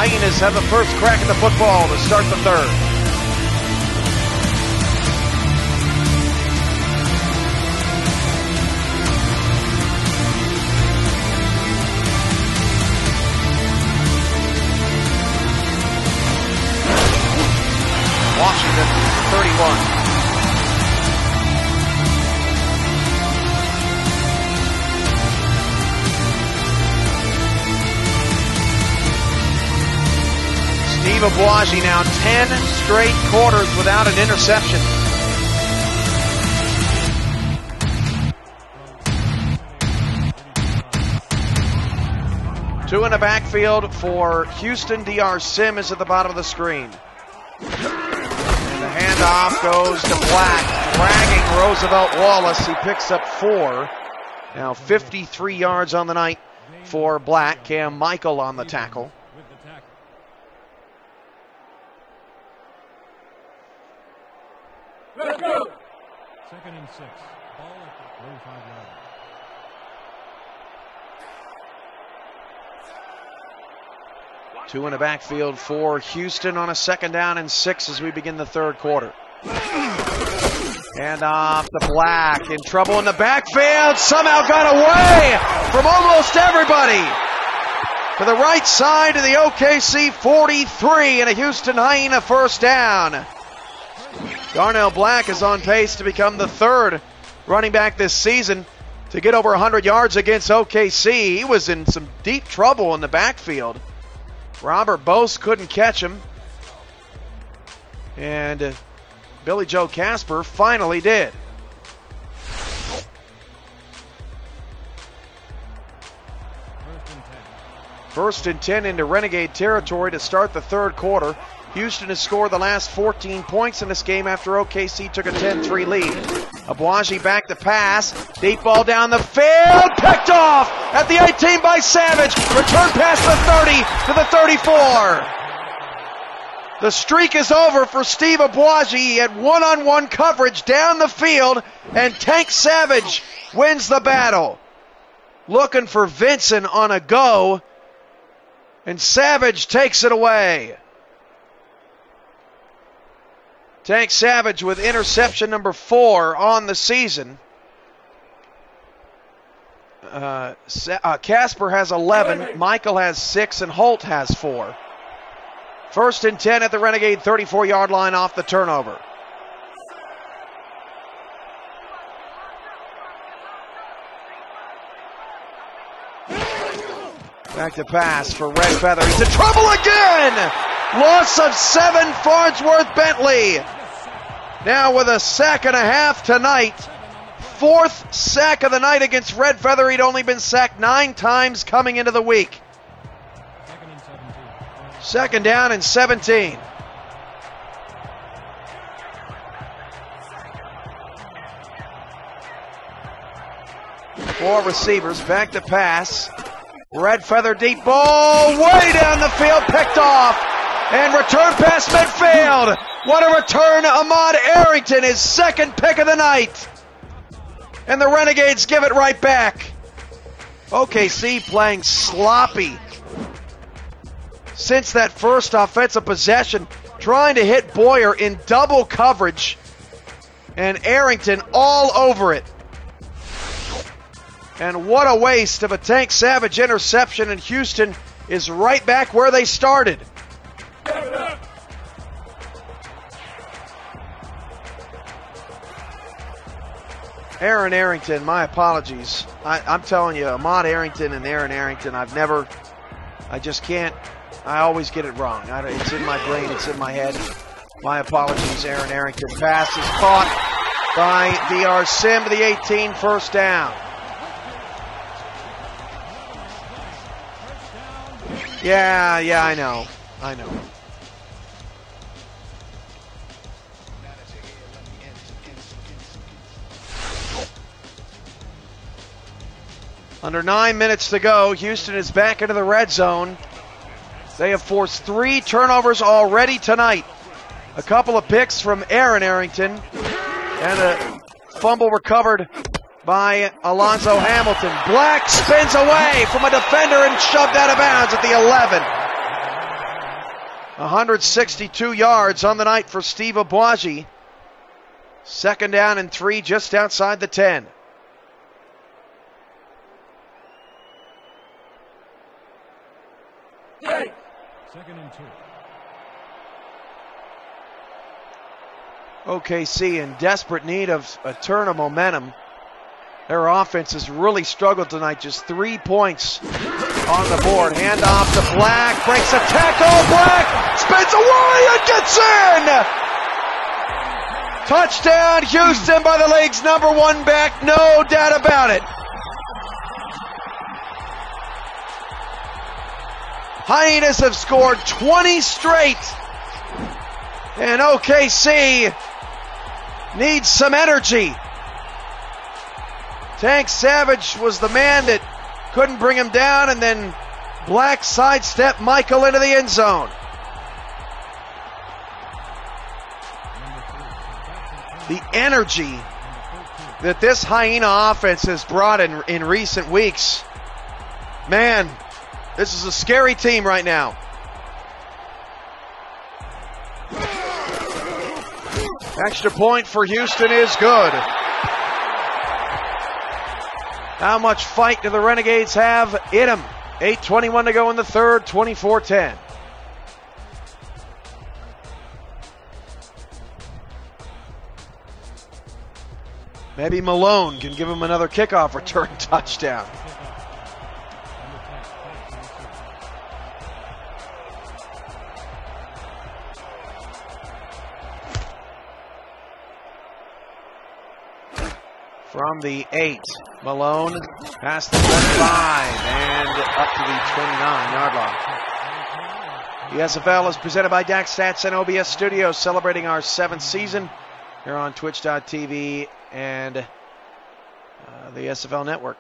Hyenas have the first crack at the football to start the third. Washington 31. Steve Aboagye now 10 straight quarters without an interception. Two in the backfield for Houston. DR Sim is at the bottom of the screen. And the handoff goes to Black, dragging Roosevelt Wallace. He picks up 4. Now 53 yards on the night for Black. Cam Michael on the tackle. Let's go. 2nd and 6. Ball at the 35-yard line. Two in the backfield for Houston on a 2nd down and 6 as we begin the third quarter. And off to Black, in trouble in the backfield, somehow got away from almost everybody. To the right side of the OKC 43 and a Houston Hyena first down. Darnell Black is on pace to become the 3rd running back this season to get over 100 yards against OKC. He was in some deep trouble in the backfield. Robert Bose couldn't catch him. And Billy Joe Casper finally did. First and 10 into Renegade territory to start the third quarter. Houston has scored the last 14 points in this game after OKC took a 10-3 lead. Aboagye back to pass. Deep ball down the field. Picked off at the 18 by Savage. Return past the 30 to the 34. The streak is over for Steve Aboagye. He had one-on-one coverage down the field, and Tank Savage wins the battle. Looking for Vincent on a go, and Savage takes it away. Tank Savage with interception number 4 on the season. Casper has 11, Michael has 6, and Holt has 4. First and 10 at the Renegade 34-yard line off the turnover. Back to pass for Red Feather. He's in trouble again! Loss of 7, Farnsworth Bentley. Now with a sack and a half tonight. 4th sack of the night against Red Feather. He'd only been sacked 9 times coming into the week. 2nd down and 17. Four receivers, back to pass. Red Feather deep ball, way down the field, picked off. And return past midfield. What a return, Ahmad Arrington, his 2nd pick of the night. And the Renegades give it right back. OKC playing sloppy since that first offensive possession, trying to hit Boyer in double coverage. And Arrington all over it. And what a waste of a Tank Savage interception, and Houston is right back where they started. Aaron Arrington, my apologies. I'm telling you, Ahmad Arrington and Aaron Arrington, I just can't, I always get it wrong. It's in my brain, it's in my head. My apologies, Aaron Arrington. Pass is caught by DR Sim to the 18, first down. Yeah, I know. Under 9 minutes to go, Houston is back into the red zone. They have forced 3 turnovers already tonight. A couple of picks from Aaron Arrington, and a fumble recovered by Alonzo Hamilton. Black spins away from a defender and shoved out of bounds at the 11. 162 yards on the night for Steve Abuaji. 2nd down and 3 just outside the 10. Second and 2. OKC in desperate need of a turn of momentum. Their offense has really struggled tonight. Just 3 points on the board. Hand off to Black. Breaks a tackle. Black spins away and gets in. Touchdown Houston by the league's #1 back. No doubt about it. Hyenas have scored 20 straight. And OKC needs some energy. Tank Savage was the man that couldn't bring him down, and then Black sidestepped Michael into the end zone. The energy that this Hyena offense has brought in recent weeks, man, this is a scary team right now. Extra point for Houston is good. How much fight do the Renegades have in them? 8:21 to go in the third, 24-10. Maybe Malone can give him another kickoff return touchdown. From the 8, Malone past the 25 and up to the 29-yard line. The SFL is presented by DAX Stats and OBS Studios, celebrating our 7th season here on Twitch.tv and the SFL Network.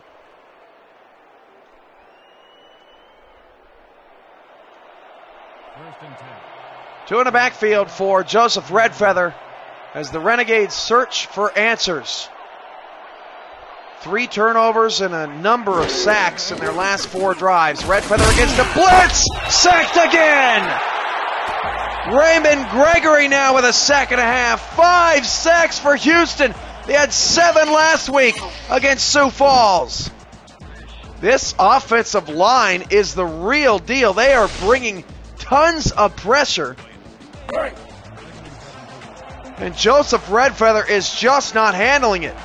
First and 10. 2 in the backfield for Joseph Redfeather as the Renegades search for answers. 3 turnovers and a number of sacks in their last 4 drives. Redfeather against the blitz, sacked again. Raymond Gregory now with a sack and a half. 5 sacks for Houston. They had 7 last week against Sioux Falls. This offensive line is the real deal. They are bringing tons of pressure. And Joseph Redfeather is just not handling it.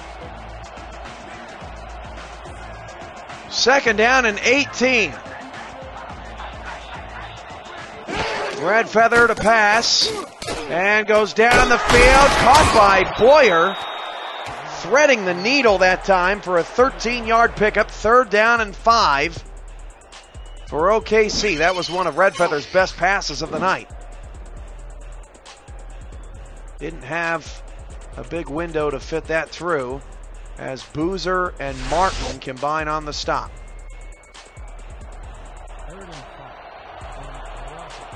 2nd down and 18. Redfeather to pass and goes down the field, caught by Boyer, threading the needle that time for a 13-yard pickup. 3rd down and 5 for OKC. That was one of Redfeather's best passes of the night. Didn't have a big window to fit that through, as Boozer and Martin combine on the stop.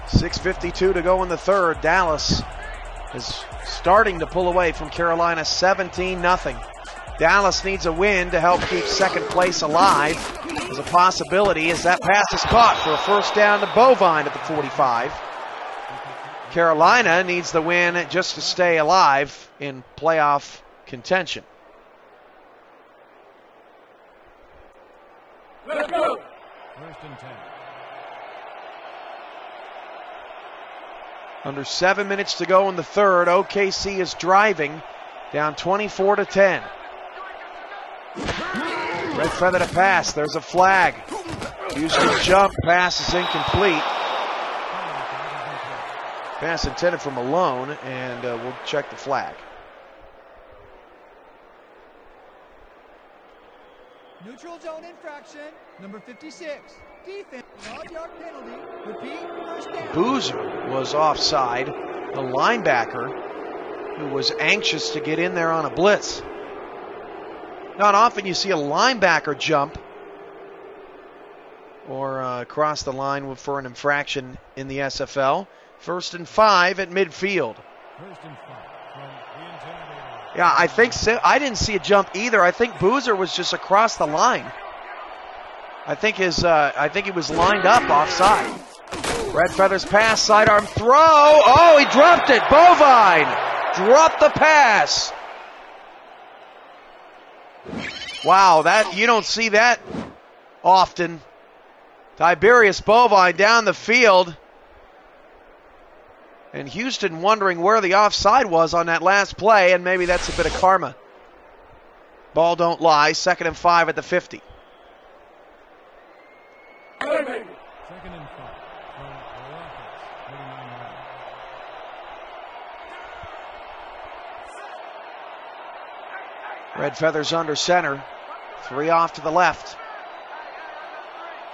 6:52 to go in the third. Dallas is starting to pull away from Carolina 17-0. Dallas needs a win to help keep 2nd place alive. There's a possibility as that pass is caught for a 1st down to Bovine at the 45. Carolina needs the win just to stay alive in playoff contention. Let's go. 1st and 10. Under 7 minutes to go in the third. OKC is driving, down 24-10. Redfeather to pass. There's a flag. Houston jump. Pass is incomplete. Pass intended for Malone, and we'll check the flag. Neutral zone infraction, number 56. Defense, 5-yard penalty. Repeat, 1st down. Boozer was offside, the linebacker who was anxious to get in there on a blitz. Not often you see a linebacker jump or cross the line for an infraction in the SFL. 1st and 5 at midfield. 1st and 5 from the Intimidator. Yeah, I think so. I didn't see a jump either. I think Boozer was just across the line. I think he was lined up offside. Red Feather's pass, sidearm throw. Oh, he dropped it. Bovine dropped the pass. Wow, that you don't see that often. Tiberius Bovine down the field. And Houston wondering where the offside was on that last play, and maybe that's a bit of karma. Ball don't lie, 2nd and 5 at the 50. Second and 5 from the Rockets. 39 yards. Red Feathers under center. 3 off to the left.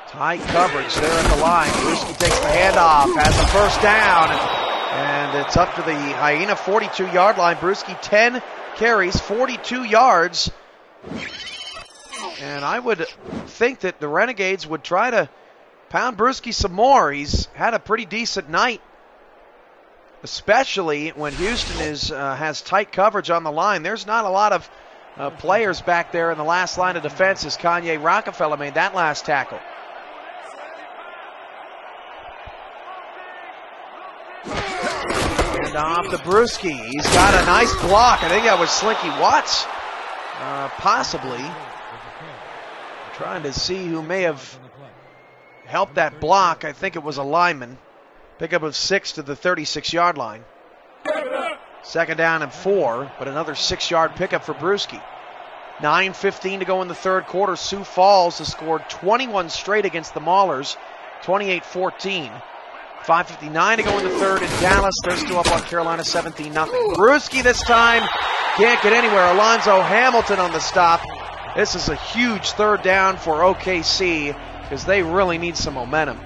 Tight coverage there at the line. Brewski takes the handoff, has the first down, and it's up to the Hyena 42-yard line. Brewski 10 carries, 42 yards. And I would think that the Renegades would try to pound Brewski some more. He's had a pretty decent night, especially when Houston has tight coverage on the line. There's not a lot of players back there in the last line of defense as Kanye Rockefeller made that last tackle. And off to Brewski. He's got a nice block. I think that was Slinky Watts, possibly. Trying to see who may have helped that block. I think it was a lineman. Pickup of 6 to the 36-yard line. 2nd down and 4, but another 6-yard pickup for Brewski. 9:15 to go in the 3rd quarter. Sioux Falls has scored 21 straight against the Maulers, 28-14. 5:59 to go in the 3rd in Dallas. They're still up on Carolina 17-0. Brewski this time can't get anywhere. Alonzo Hamilton on the stop. This is a huge 3rd down for OKC because they really need some momentum.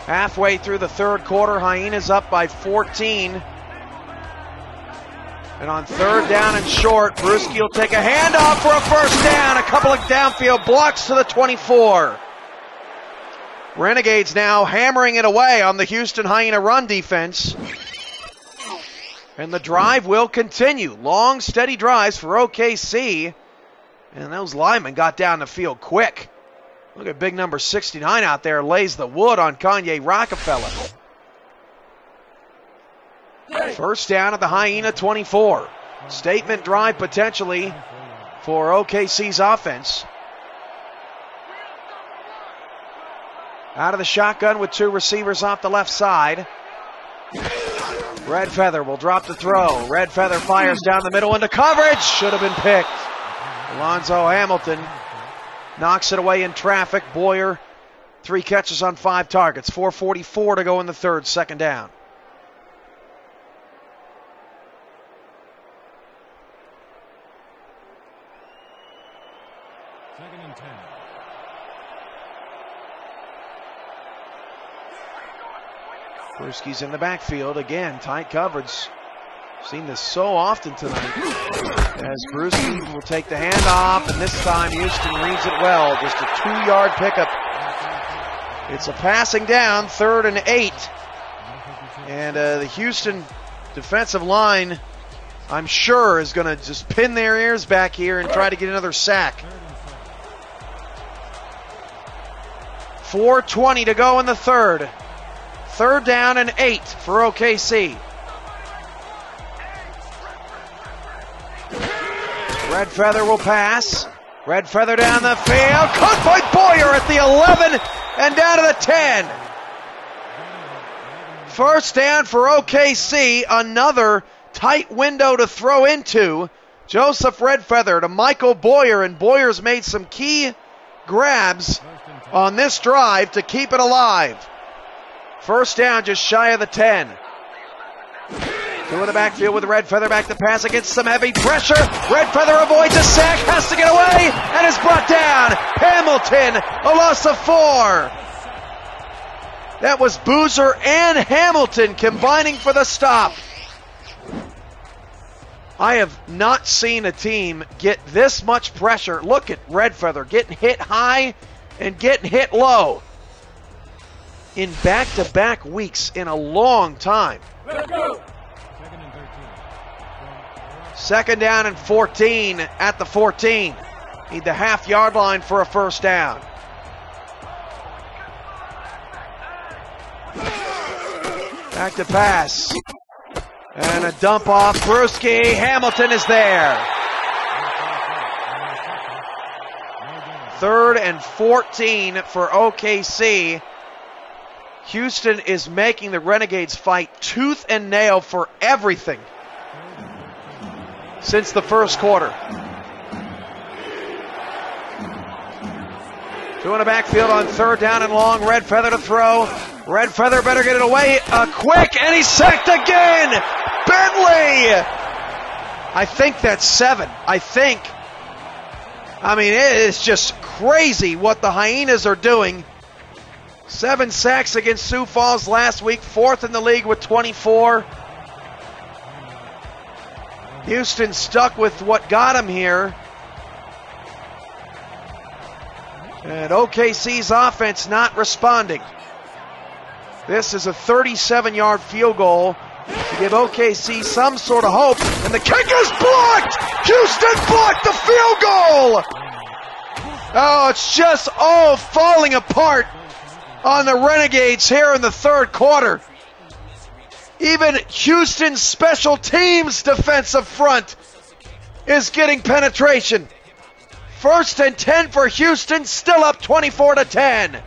Halfway through the 3rd quarter, Hyenas up by 14. And on 3rd down and short, Brewski will take a handoff for a first down. A couple of downfield blocks to the 24. Renegades now hammering it away on the Houston Hyena run defense. And the drive will continue. Long, steady drives for OKC. And those linemen got down the field quick. Look at big number 69 out there, lays the wood on Kanye Rockefeller. First down at the Hyena 24. Statement drive potentially for OKC's offense. Out of the shotgun with 2 receivers off the left side. Red Feather will drop the throw. Red Feather fires down the middle into coverage. Should have been picked. Alonzo Hamilton knocks it away in traffic. Boyer, 3 catches on 5 targets. 4:44 to go in the 3rd, 2nd down. Second and 10. Brewski's in the backfield again. Tight coverage. Seen this so often tonight. As Brewski will take the handoff, and this time Houston reads it well. Just a 2-yard pickup. It's a passing down, 3rd and 8. And the Houston defensive line, I'm sure, is going to just pin their ears back here and try to get another sack. 4:20 to go in the 3rd. 3rd down and 8 for OKC. Red Feather will pass. Red Feather down the field. Caught by Boyer at the 11 and down to the 10. First down for OKC. Another tight window to throw into. Joseph Red Feather to Michael Boyer, and Boyer's made some key grabs on this drive to keep it alive. First down just shy of the 10. 2 in the backfield with Red Feather back to pass against some heavy pressure. Red Feather avoids a sack, has to get away, and is brought down. Hamilton, a loss of 4. That was Boozer and Hamilton combining for the stop. I have not seen a team get this much pressure. Look at Red Feather getting hit high and getting hit low in back-to-back weeks in a long time. Let's go. Second down and 14 at the 14. Need the half-yard line for a first down. Back to pass. And a dump off. Brewski. Hamilton is there. 3rd and 14 for OKC. Houston is making the Renegades fight tooth and nail for everything since the first quarter. Two in the backfield on 3rd down and long. Red Feather to throw. Red Feather better get it away quick, and he's sacked again. Bentley. I think that's 7. I mean, it is just crazy what the Hyenas are doing. 7 sacks against Sioux Falls last week, 4th in the league with 24. Houston stuck with what got him here. And OKC's offense not responding. This is a 37-yard field goal to give OKC some sort of hope. And the kick is blocked! Houston blocked the field goal! Oh, it's just all falling apart on the Renegades here in the 3rd quarter. Even Houston's special teams defensive front is getting penetration. 1st and 10 for Houston, still up 24-10.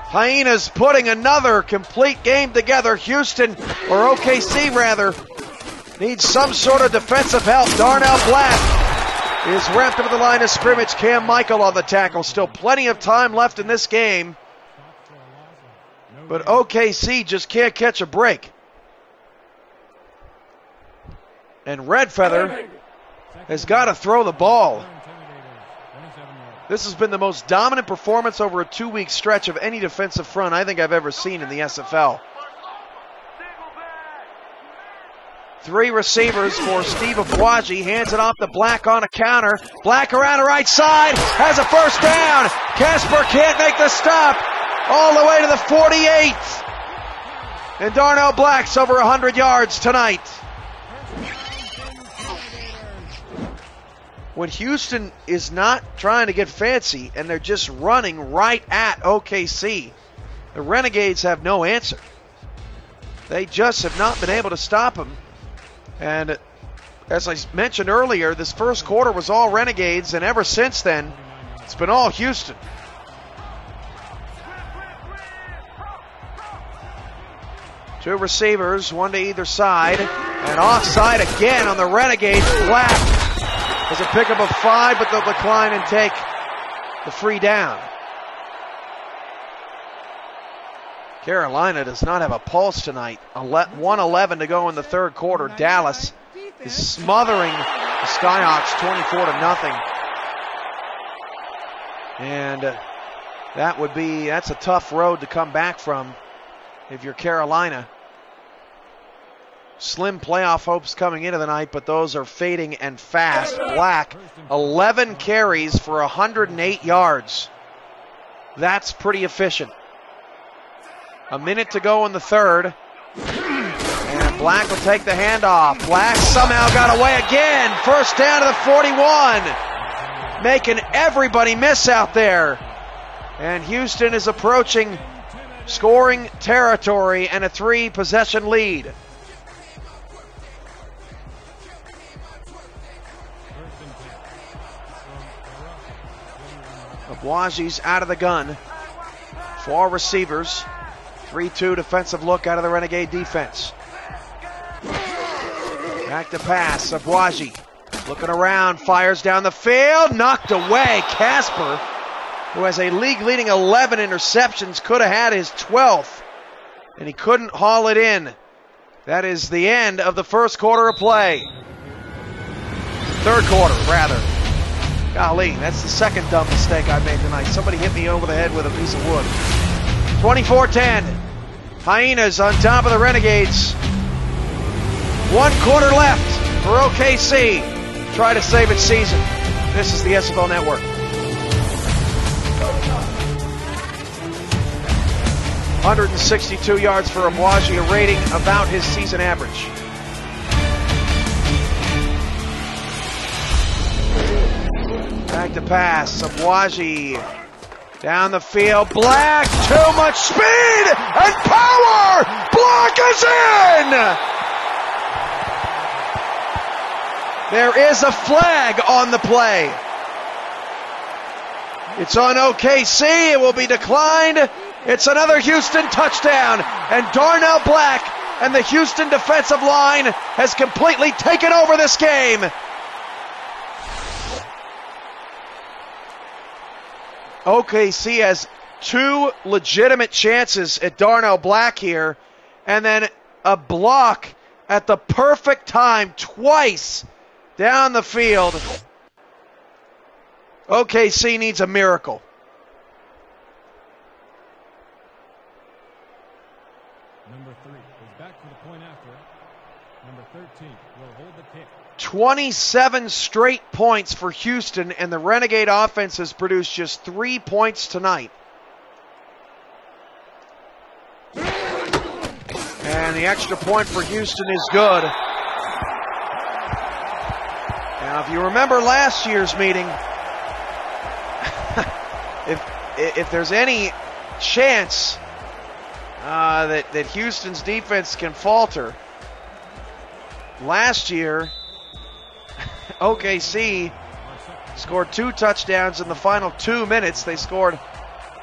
Hyenas putting another complete game together. Houston, or OKC rather, needs some sort of defensive help. Darnell Black is wrapped up at the line of scrimmage. Cam Michael on the tackle. Still plenty of time left in this game. But OKC just can't catch a break. And Red Feather has got to throw the ball. This has been the most dominant performance over a 2-week stretch of any defensive front I think I've ever seen in the SFL. 3 receivers for Steve Abuaji. Hands it off to Black on a counter. Black around the right side. Has a first down. Casper can't make the stop. All the way to the 48th. And Darnell Black's over 100 yards tonight. When Houston is not trying to get fancy and they're just running right at OKC, the Renegades have no answer. They just have not been able to stop them. And as I mentioned earlier, this first quarter was all Renegades, and ever since then, it's been all Houston. Two receivers, one to either side, and offside again on the Renegades. Black does a pickup of 5, but they'll decline and take the free down. Carolina does not have a pulse tonight. 1:11 to go in the 3rd quarter. Dallas is smothering the Skyhawks 24-0. And that's a tough road to come back from if you're Carolina. Slim playoff hopes coming into the night, but those are fading and fast. Black, 11 carries for 108 yards. That's pretty efficient. A minute to go in the 3rd. And Black will take the handoff. Black somehow got away again. First down to the 41. Making everybody miss out there. And Houston is approaching scoring territory and a 3-possession lead. Abuaji's out of the gun. 4 receivers. 3-2 defensive look out of the Renegade defense. Back to pass. Abuaji looking around. Fires down the field. Knocked away. Casper, who has a league-leading 11 interceptions, could have had his 12th. And he couldn't haul it in. That is the end of the first quarter of play. 3rd quarter, rather. Golly, that's the second dumb mistake I made tonight. Somebody hit me over the head with a piece of wood. 24-10. Hyenas on top of the Renegades. 1 quarter left for OKC. Try to save its season. This is the SFL Network. 162 yards for Abwaji, a rating about his season average. Back to pass, Abwaji down the field, Black, too much speed and power! Block is in! There is a flag on the play. It's on OKC, it will be declined. It's another Houston touchdown, and Darnell Black and the Houston defensive line has completely taken over this game. OKC has two legitimate chances at Darnell Black here, and then a block at the perfect time twice down the field. OKC needs a miracle. Number 3 is back for the point after. Number 13 will hold the kick. 27 straight points for Houston, and the Renegade offense has produced just 3 points tonight. And the extra point for Houston is good. Now, if you remember last year's meeting, if there's any chance that Houston's defense can falter, last year OKC scored 2 touchdowns in the final 2 minutes. They scored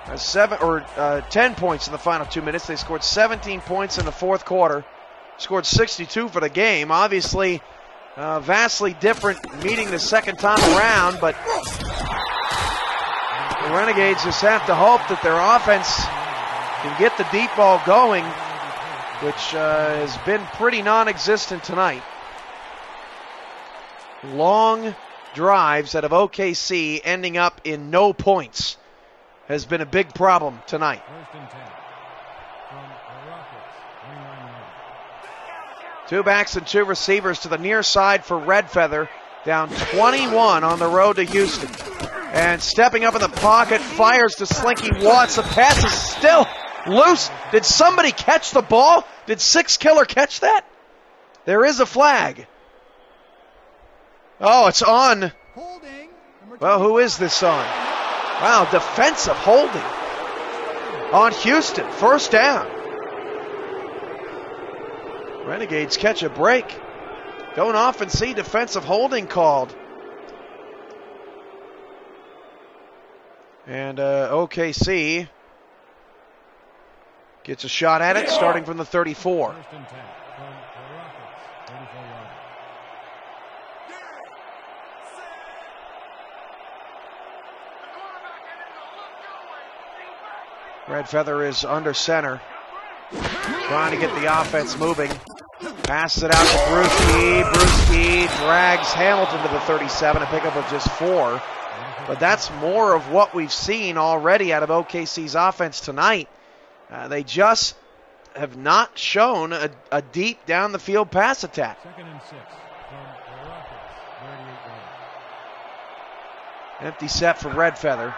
10 points in the final 2 minutes. They scored 17 points in the fourth quarter, scored 62 for the game. Obviously, vastly different meeting the second time around, but the Renegades just have to hope that their offense can get the deep ball going, which has been pretty non-existent tonight. Long drives out of OKC ending up in no points has been a big problem tonight. 1st and 10 from the Rockets, 29 yards. 2 backs and 2 receivers to the near side for Redfeather, down 21 on the road to Houston. And stepping up in the pocket, fires to Slinky Watts. The pass is still loose. Did somebody catch the ball? Did Six Killer catch that? There is a flag. Oh, it's on. Holding. Well, who is this on? Wow, defensive holding on Houston. First down. Renegades catch a break. Don't often see defensive holding called. And OKC gets a shot at it, starting from the 34. 1st and 10 from the Rockets, 34 yards. Redfeather is under center, trying to get the offense moving. Passes it out to Brewski. Brewski drags Hamilton to the 37, a pickup of just 4. But that's more of what we've seen already out of OKC's offense tonight. They just have not shown a deep down the field pass attack. 2nd and 6 from the Rockets, 38 yards. Empty set for Redfeather.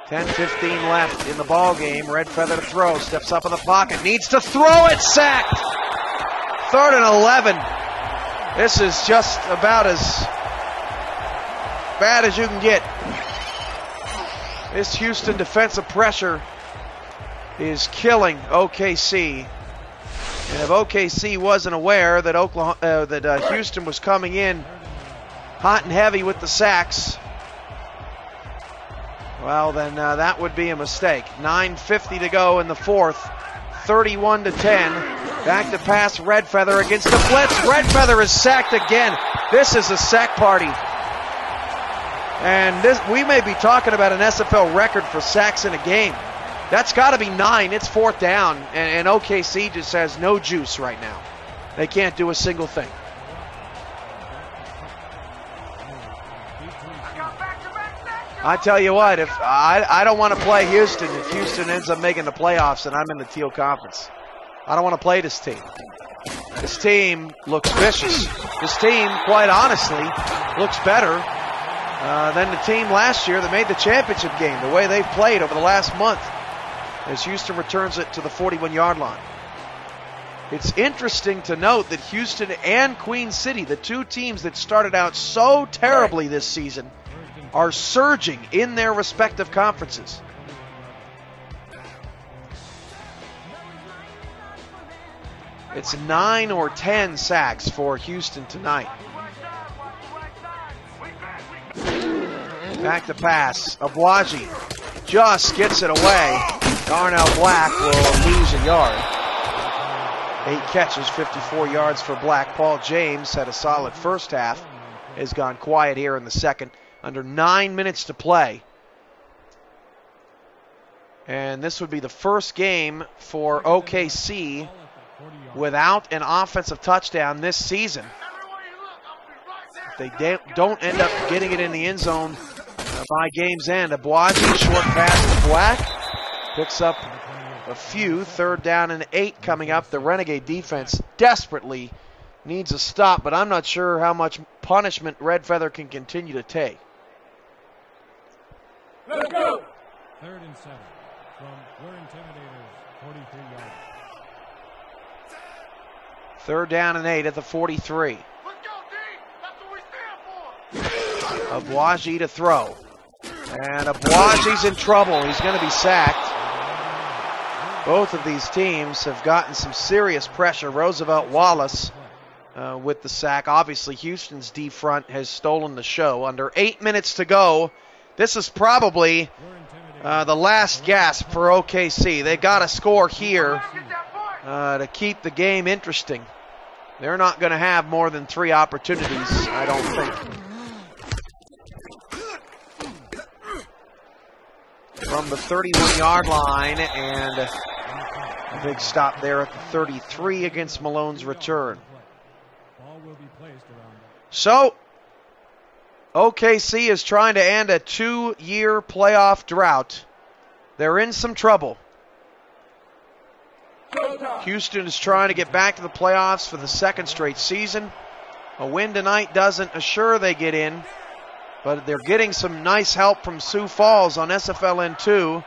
10-15 left in the ball game. Redfeather to throw. Steps up in the pocket. Needs to throw it. Sacked. 3rd and 11. This is just about as bad as you can get. This Houston defensive pressure is killing OKC. And if OKC wasn't aware that Houston was coming in hot and heavy with the sacks, well, then that would be a mistake. 9:50 to go in the fourth. 31-10. Back to pass Redfeather against the blitz. Redfeather is sacked again. This is a sack party. And we may be talking about an SFL record for sacks in a game. That's got to be 9. It's 4th down. And OKC just has no juice right now. They can't do a single thing. I tell you what, if I don't want to play Houston. If Houston ends up making the playoffs and I'm in the Teal Conference, I don't want to play this team. This team looks vicious. This team, quite honestly, looks better than the team last year that made the championship game, the way they've played over the last month. as Houston returns it to the 41-yard line. It's interesting to note that Houston and Queen City, the two teams that started out so terribly this season, are surging in their respective conferences. It's 9 or 10 sacks for Houston tonight. Back to pass. Abuaji just gets it away. Darnell Black will lose a yard. 8 catches, 54 yards for Black. Paul James had a solid first half. Has gone quiet here in the second. Under 9 minutes to play. And this would be the first game for OKC without an offensive touchdown this season. If they don't end up getting it in the end zone by game's end, Abuaji, short pass to Black. Picks up a few. 3rd down and 8 coming up. The Renegade defense desperately needs a stop, but I'm not sure how much punishment Red Feather can continue to take. Let's go. 3rd and 7 from We're Intimidators, 43 yards. 3rd down and 8 at the 43. Let's go, D! That's what we stand for! Abuaji to throw. And Abuaji's in trouble. He's going to be sacked. Both of these teams have gotten some serious pressure. Roosevelt Wallace with the sack. Obviously, Houston's D front has stolen the show. Under 8 minutes to go. This is probably the last gasp for OKC. They got to score here to keep the game interesting. They're not going to have more than 3 opportunities, I don't think. From the 31-yard line, and a big stop there at the 33 against Malone's return. So, OKC is trying to end a 2-year playoff drought. They're in some trouble. Houston is trying to get back to the playoffs for the 2nd straight season. A win tonight doesn't assure they get in, but they're getting some nice help from Sioux Falls on SFLN2,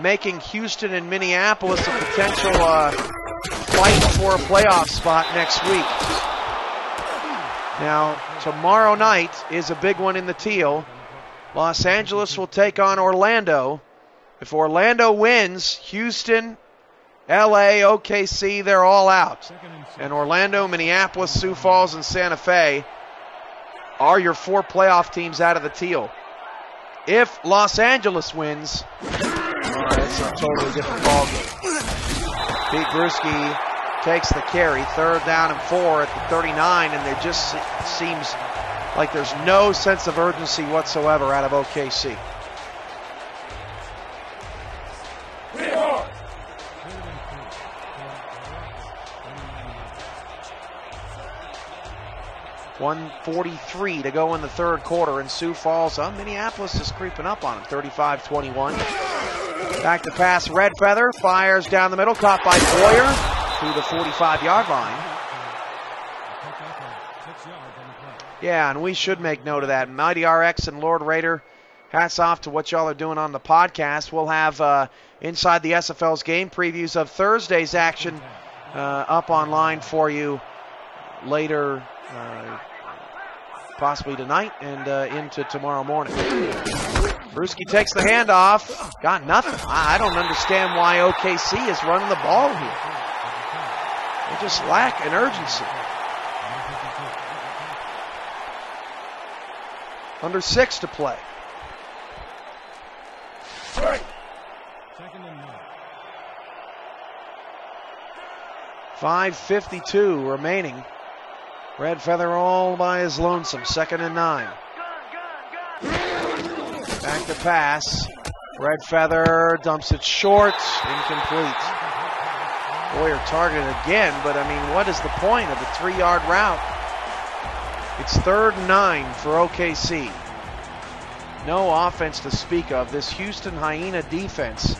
making Houston and Minneapolis a potential fight for a playoff spot next week. Now, tomorrow night is a big one in the Teal. Los Angeles will take on Orlando. If Orlando wins, Houston, LA, OKC, they're all out. And Orlando, Minneapolis, Sioux Falls, and Santa Fe are your 4 playoff teams out of the Teal. If Los Angeles wins, it's a totally different ballgame. Pete Bruschi takes the carry, 3rd down and 4 at the 39, and there just seems like there's no sense of urgency whatsoever out of OKC. .143 to go in the 3rd quarter, and Sioux Falls, Minneapolis is creeping up on them, 35-21. Back to pass, Red Feather fires down the middle, caught by Boyer to the 45-yard line. Yeah, and we should make note of that. Mighty RX and Lord Raider, hats off to what y'all are doing on the podcast. We'll have Inside the SFL's game previews of Thursday's action up online for you later, possibly tonight and into tomorrow morning. Bruschi takes the handoff. Got nothing. I don't understand why OKC is running the ball here. They just lack an urgency. Under 6 to play. 2nd and 9. 5:52 remaining. Red Feather all by his lonesome. 2nd and 9. Back to pass. Red Feather dumps it short. Incomplete. Boyer targeted again, but I mean, what is the point of a 3-yard route? It's 3rd and 9 for OKC. No offense to speak of. This Houston Hyena defense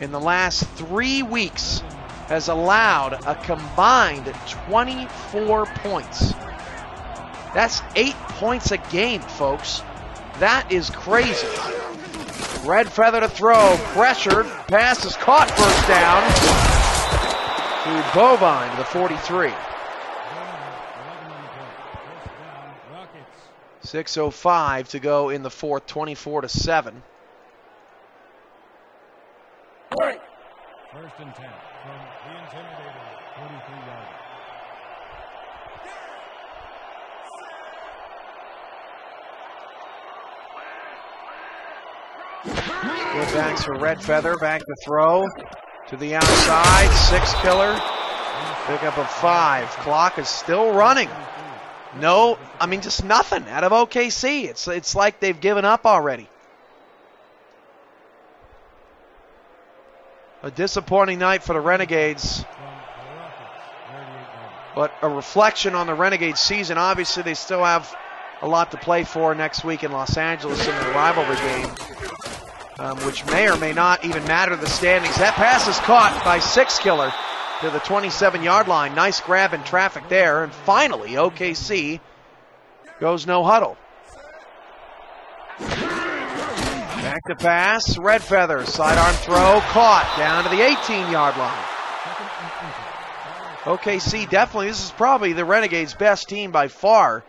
in the last 3 weeks has allowed a combined 24 points. That's 8 points a game, folks. That is crazy. Red Feather to throw, pressured, pass is caught, first down to Bovine to the 43. 6:05 to go in the fourth, 24-7. First and 10 from the Intimidator, 43 yards. Good backs for Red Feather, back to throw to the outside, 6 killer, pick up a 5. Clock is still running. No, I mean just nothing out of OKC. It's like they've given up already. A disappointing night for the Renegades, but a reflection on the Renegades season. Obviously, they still have a lot to play for next week in Los Angeles in the rivalry game, which may or may not even matter to the standings. That pass is caught by 6 killer to the 27-yard line. Nice grab in traffic there. And finally, OKC goes no huddle. Back to pass. Red Feather, sidearm throw, caught down to the 18-yard line. OKC definitely, this is probably the Renegades' best team by far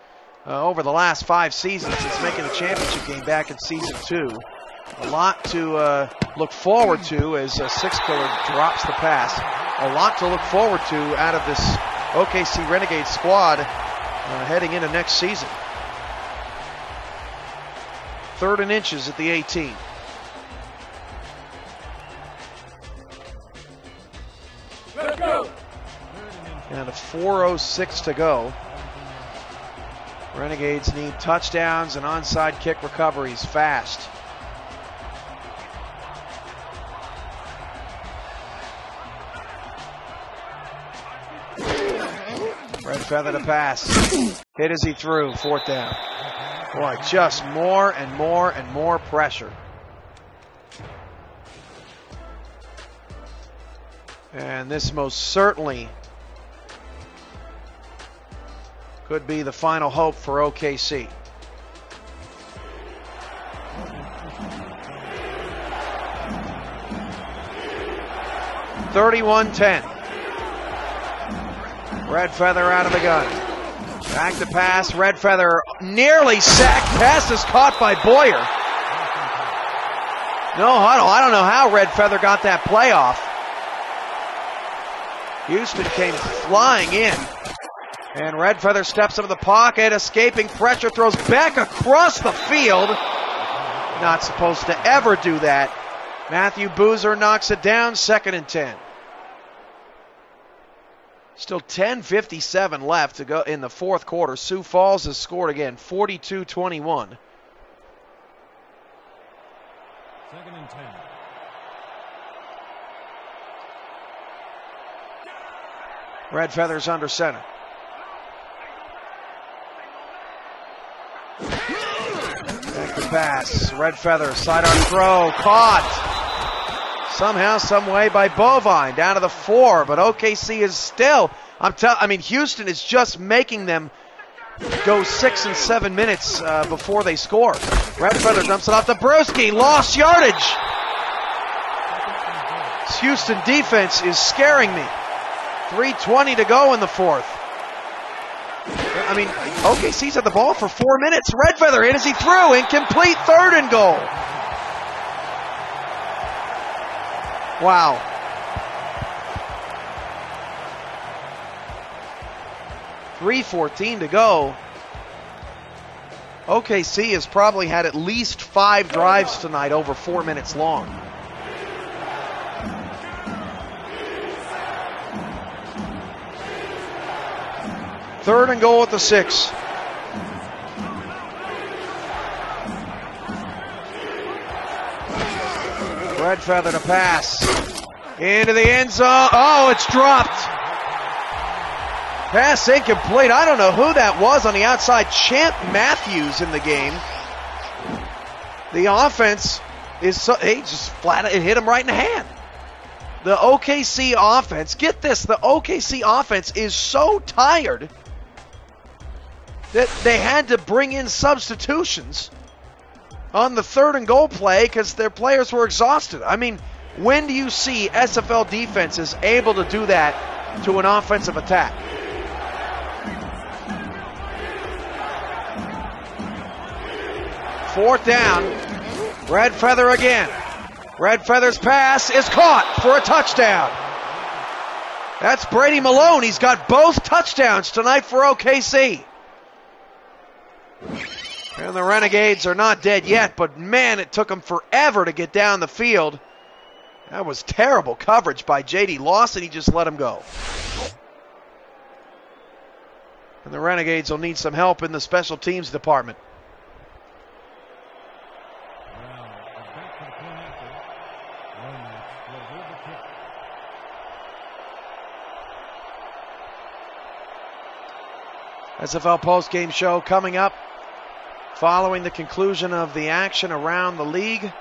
over the last 5 seasons since making the championship game back in season 2. A lot to look forward to as 6 killer drops the pass. A lot to look forward to out of this OKC Renegade squad heading into next season. 3rd and inches at the 18. Let's go. And a 4:06 to go. Renegades need touchdowns and onside kick recoveries fast. Red Feather to pass. Hit as he threw. 4th down. Boy, just more and more and more pressure. And this most certainly could be the final hope for OKC. (31-10). Red Feather out of the gun. Back to pass. Red Feather nearly sacked. Pass is caught by Boyer. No huddle. I don't know how Red Feather got that play off. Houston came flying in. And Red Feather steps into the pocket, escaping pressure, throws back across the field. Not supposed to ever do that. Matthew Boozer knocks it down, 2nd and 10. Still 10:57 left to go in the 4th quarter. Sioux Falls has scored again, 42-21. 2nd and 10. Red Feather's under center. Back to pass. Red Feather, sidearm throw, caught. Somehow, some way by Bovine down to the 4, but OKC is still, Houston is just making them go 6 and 7 minutes before they score. Red Feather dumps it off to Brewski, lost yardage. This Houston defense is scaring me. 3:20 to go in the 4th. OKC's had the ball for 4 minutes. Red Feather hit as he threw, incomplete, 3rd and goal. Wow. $3:14 to go. OKC has probably had at least 5 drives tonight over 4 minutes long. Third and goal at the 6. Red Feather to pass. Into the end zone. Oh, it's dropped. Pass incomplete. I don't know who that was on the outside. Champ Matthews in the game. The offense is just flat. It hit him right in the hand. The OKC offense, get this, the OKC offense is so tired that they had to bring in substitutions on the 3rd and goal play because their players were exhausted. I mean, when do you see SFL defenses able to do that to an offensive attack? Fourth down, Red Feather again. Red Feather's pass is caught for a touchdown. That's Brady Malone. He's got both touchdowns tonight for OKC. And the Renegades are not dead yet, but man, it took them forever to get down the field. That was terrible coverage by J.D. Lawson. He just let him go. And the Renegades will need some help in the special teams department. SFL postgame show coming up following the conclusion of the action around the league.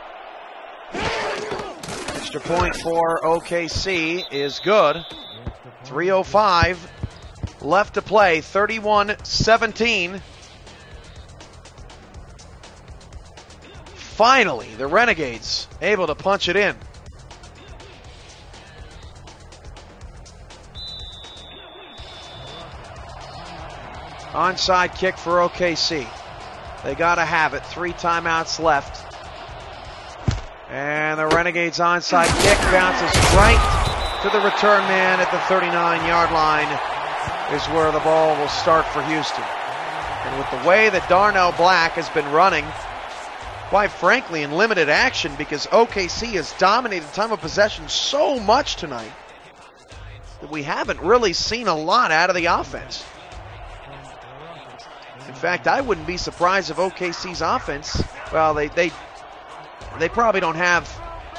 Extra point for OKC is good. 3:05 left to play, 31-17. Finally, the Renegades able to punch it in. Onside kick for OKC. They got to have it. 3 timeouts left. And the Renegades onside kick bounces right to the return man at the 39-yard line is where the ball will start for Houston. And with the way that Darnell Black has been running, quite frankly, in limited action because OKC has dominated time of possession so much tonight that we haven't really seen a lot out of the offense. In fact, I wouldn't be surprised if OKC's offense, well, they probably don't have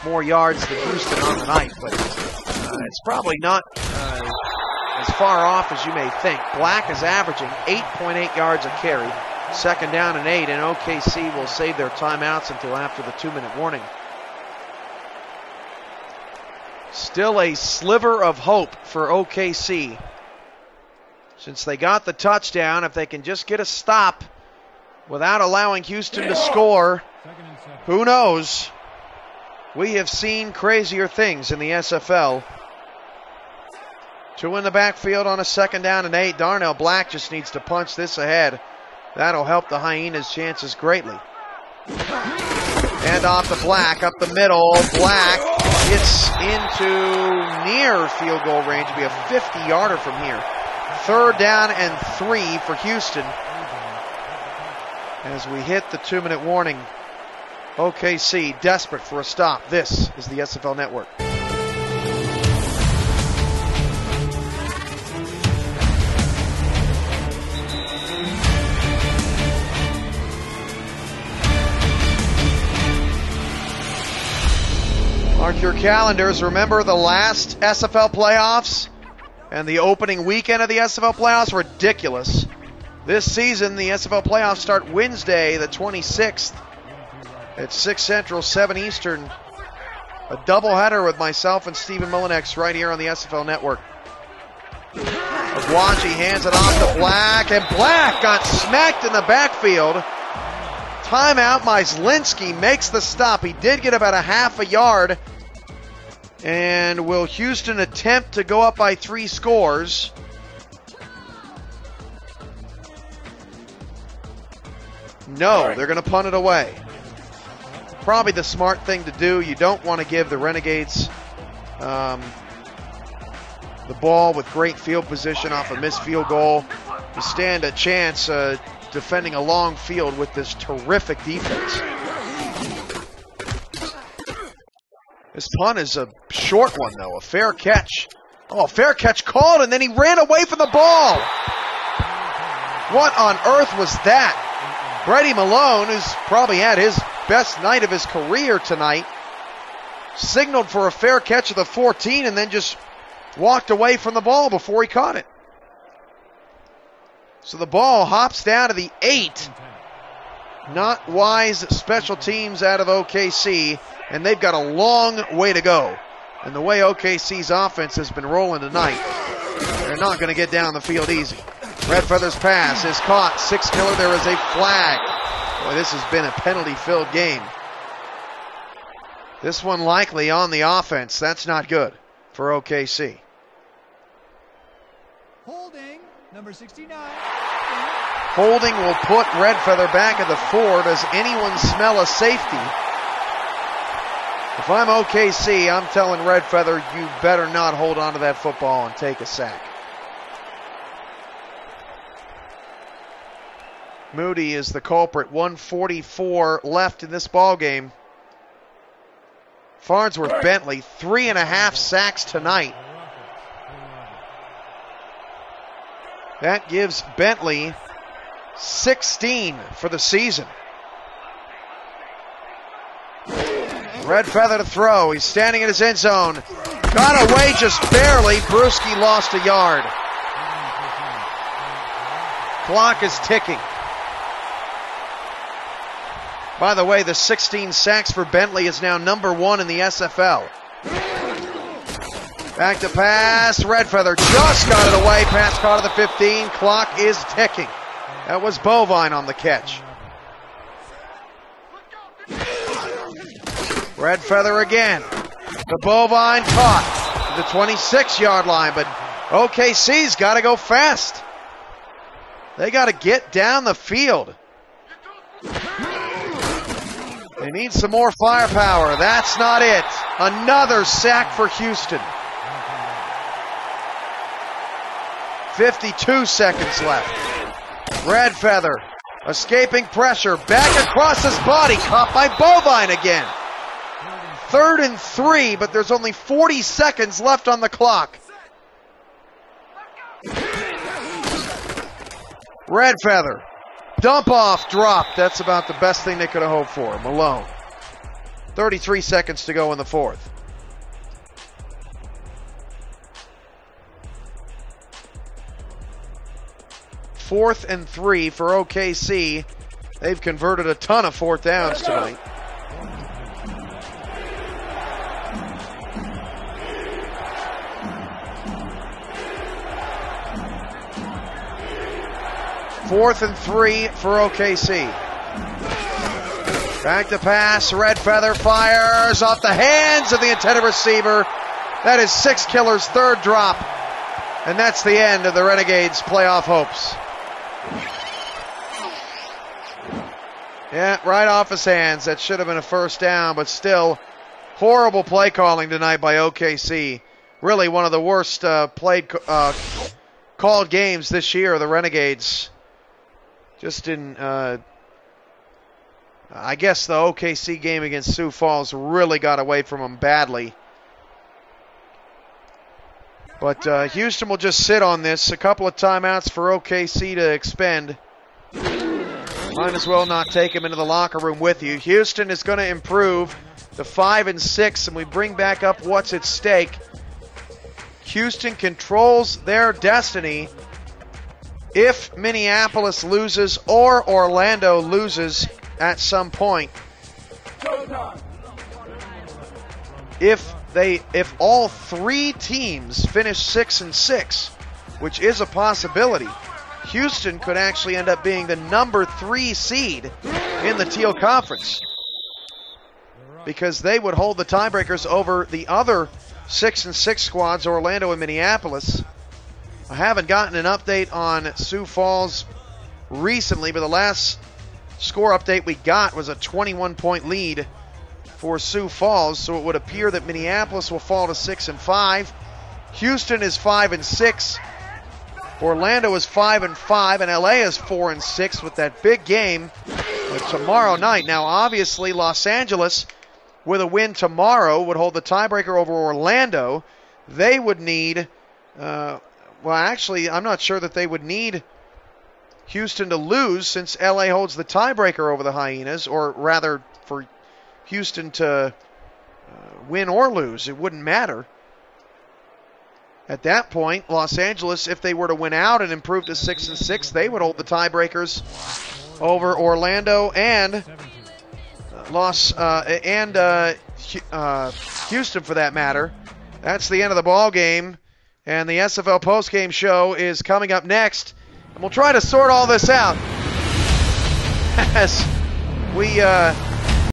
more yards than Houston on the night, but it's probably not as far off as you may think. Black is averaging 8.8 yards a carry, 2nd down and 8, and OKC will save their timeouts until after the 2-minute warning. Still a sliver of hope for OKC. Since they got the touchdown, if they can just get a stop without allowing Houston to score, who knows? We have seen crazier things in the SFL. 2 in the backfield on a 2nd down and 8. Darnell Black just needs to punch this ahead. That'll help the Hyenas' chances greatly. And off to Black, up the middle. Black gets into near field goal range. It'll be a 50-yarder from here. 3rd down and 3 for Houston. As we hit the 2-minute warning, OKC desperate for a stop. This is the SFL Network. Mark your calendars. Remember the last SFL playoffs and the opening weekend of the SFL playoffs? Ridiculous. This season, the SFL playoffs start Wednesday, the 26th at 6 Central, 7 Eastern. A doubleheader with myself and Stephen Mullinex right here on the SFL Network. Aguachi hands it off to Black, and Black got smacked in the backfield. Timeout, Myslinski makes the stop. He did get about a half a yard. And will Houston attempt to go up by 3 scores? No, they're going to punt it away. Probably the smart thing to do. You don't want to give the Renegades the ball with great field position off a missed field goal. You stand a chance defending a long field with this terrific defense. This punt is a short one, though. A fair catch. Oh, a fair catch called, and then he ran away from the ball. What on earth was that? Brady Malone, who's probably had his best night of his career tonight, signaled for a fair catch at the 14 and then just walked away from the ball before he caught it. So the ball hops down to the 8. Not wise special teams out of OKC, and they've got a long way to go. And the way OKC's offense has been rolling tonight, they're not going to get down the field easy. Red Feather's pass is caught. 6 killer, there is a flag. Boy, this has been a penalty-filled game. This one likely on the offense. That's not good for OKC. Holding, number 69. Holding will put Redfeather back at the 4. Does anyone smell a safety? If I'm OKC, I'm telling Redfeather, you better not hold on to that football and take a sack. Moody is the culprit. 1:44 left in this ball game. Farnsworth Bentley, 3.5 sacks tonight. That gives Bentley 16 for the season. Redfeather to throw. He's standing in his end zone. Got away just barely. Brewski lost a yard. Clock is ticking. By the way, the 16 sacks for Bentley is now number 1 in the SFL. Back to pass. Redfeather just got it away. Pass caught at the 15. Clock is ticking. That was Bovine on the catch. Redfeather again. The Bovine caught the 26-yard line, but OKC's got to go fast. They got to get down the field. They need some more firepower. That's not it. Another sack for Houston. 52 seconds left. Redfeather escaping pressure. Back across his body. Caught by Bovine again. 3rd and 3, but there's only 40 seconds left on the clock. Redfeather. Dump off, drop. That's about the best thing they could have hoped for. Malone. 33 seconds to go in the 4th. Fourth and 3 for OKC. They've converted a ton of 4th downs tonight. Fourth and 3 for OKC. Back to pass. Redfeather fires off the hands of the intended receiver. That is Six Killer's 3rd drop. And that's the end of the Renegades' playoff hopes. Yeah, right off his hands. That should have been a 1st down, but still, horrible play calling tonight by OKC. Really one of the worst called games this year. The Renegades just didn't. I guess the OKC game against Sioux Falls really got away from them badly. But Houston will just sit on this. A couple of timeouts for OKC to expend. Might as well not take him into the locker room with you. Houston is going to improve to 5 and 6, and we bring back up what's at stake. Houston controls their destiny if Minneapolis loses or Orlando loses at some point. If all 3 teams finish 6 and 6, which is a possibility, Houston could actually end up being the number 3 seed in the Teal Conference, because they would hold the tiebreakers over the other 6 and 6 squads, Orlando and Minneapolis. I haven't gotten an update on Sioux Falls recently, but the last score update we got was a 21-point lead for Sioux Falls, so it would appear that Minneapolis will fall to 6 and 5. Houston is 5 and 6. Orlando is 5 and 5, and LA is 4 and 6 with that big game tomorrow night. Now, obviously, Los Angeles, with a win tomorrow, would hold the tiebreaker over Orlando. They would need, well, actually, I'm not sure that they would need Houston to lose, since LA holds the tiebreaker over the Hyenas, or rather for Houston to win or lose. It wouldn't matter. At that point, Los Angeles, if they were to win out and improve to 6 and 6, they would hold the tiebreakers over Orlando and Houston, for that matter. That's the end of the ball game, and the SFL postgame show is coming up next, and we'll try to sort all this out as We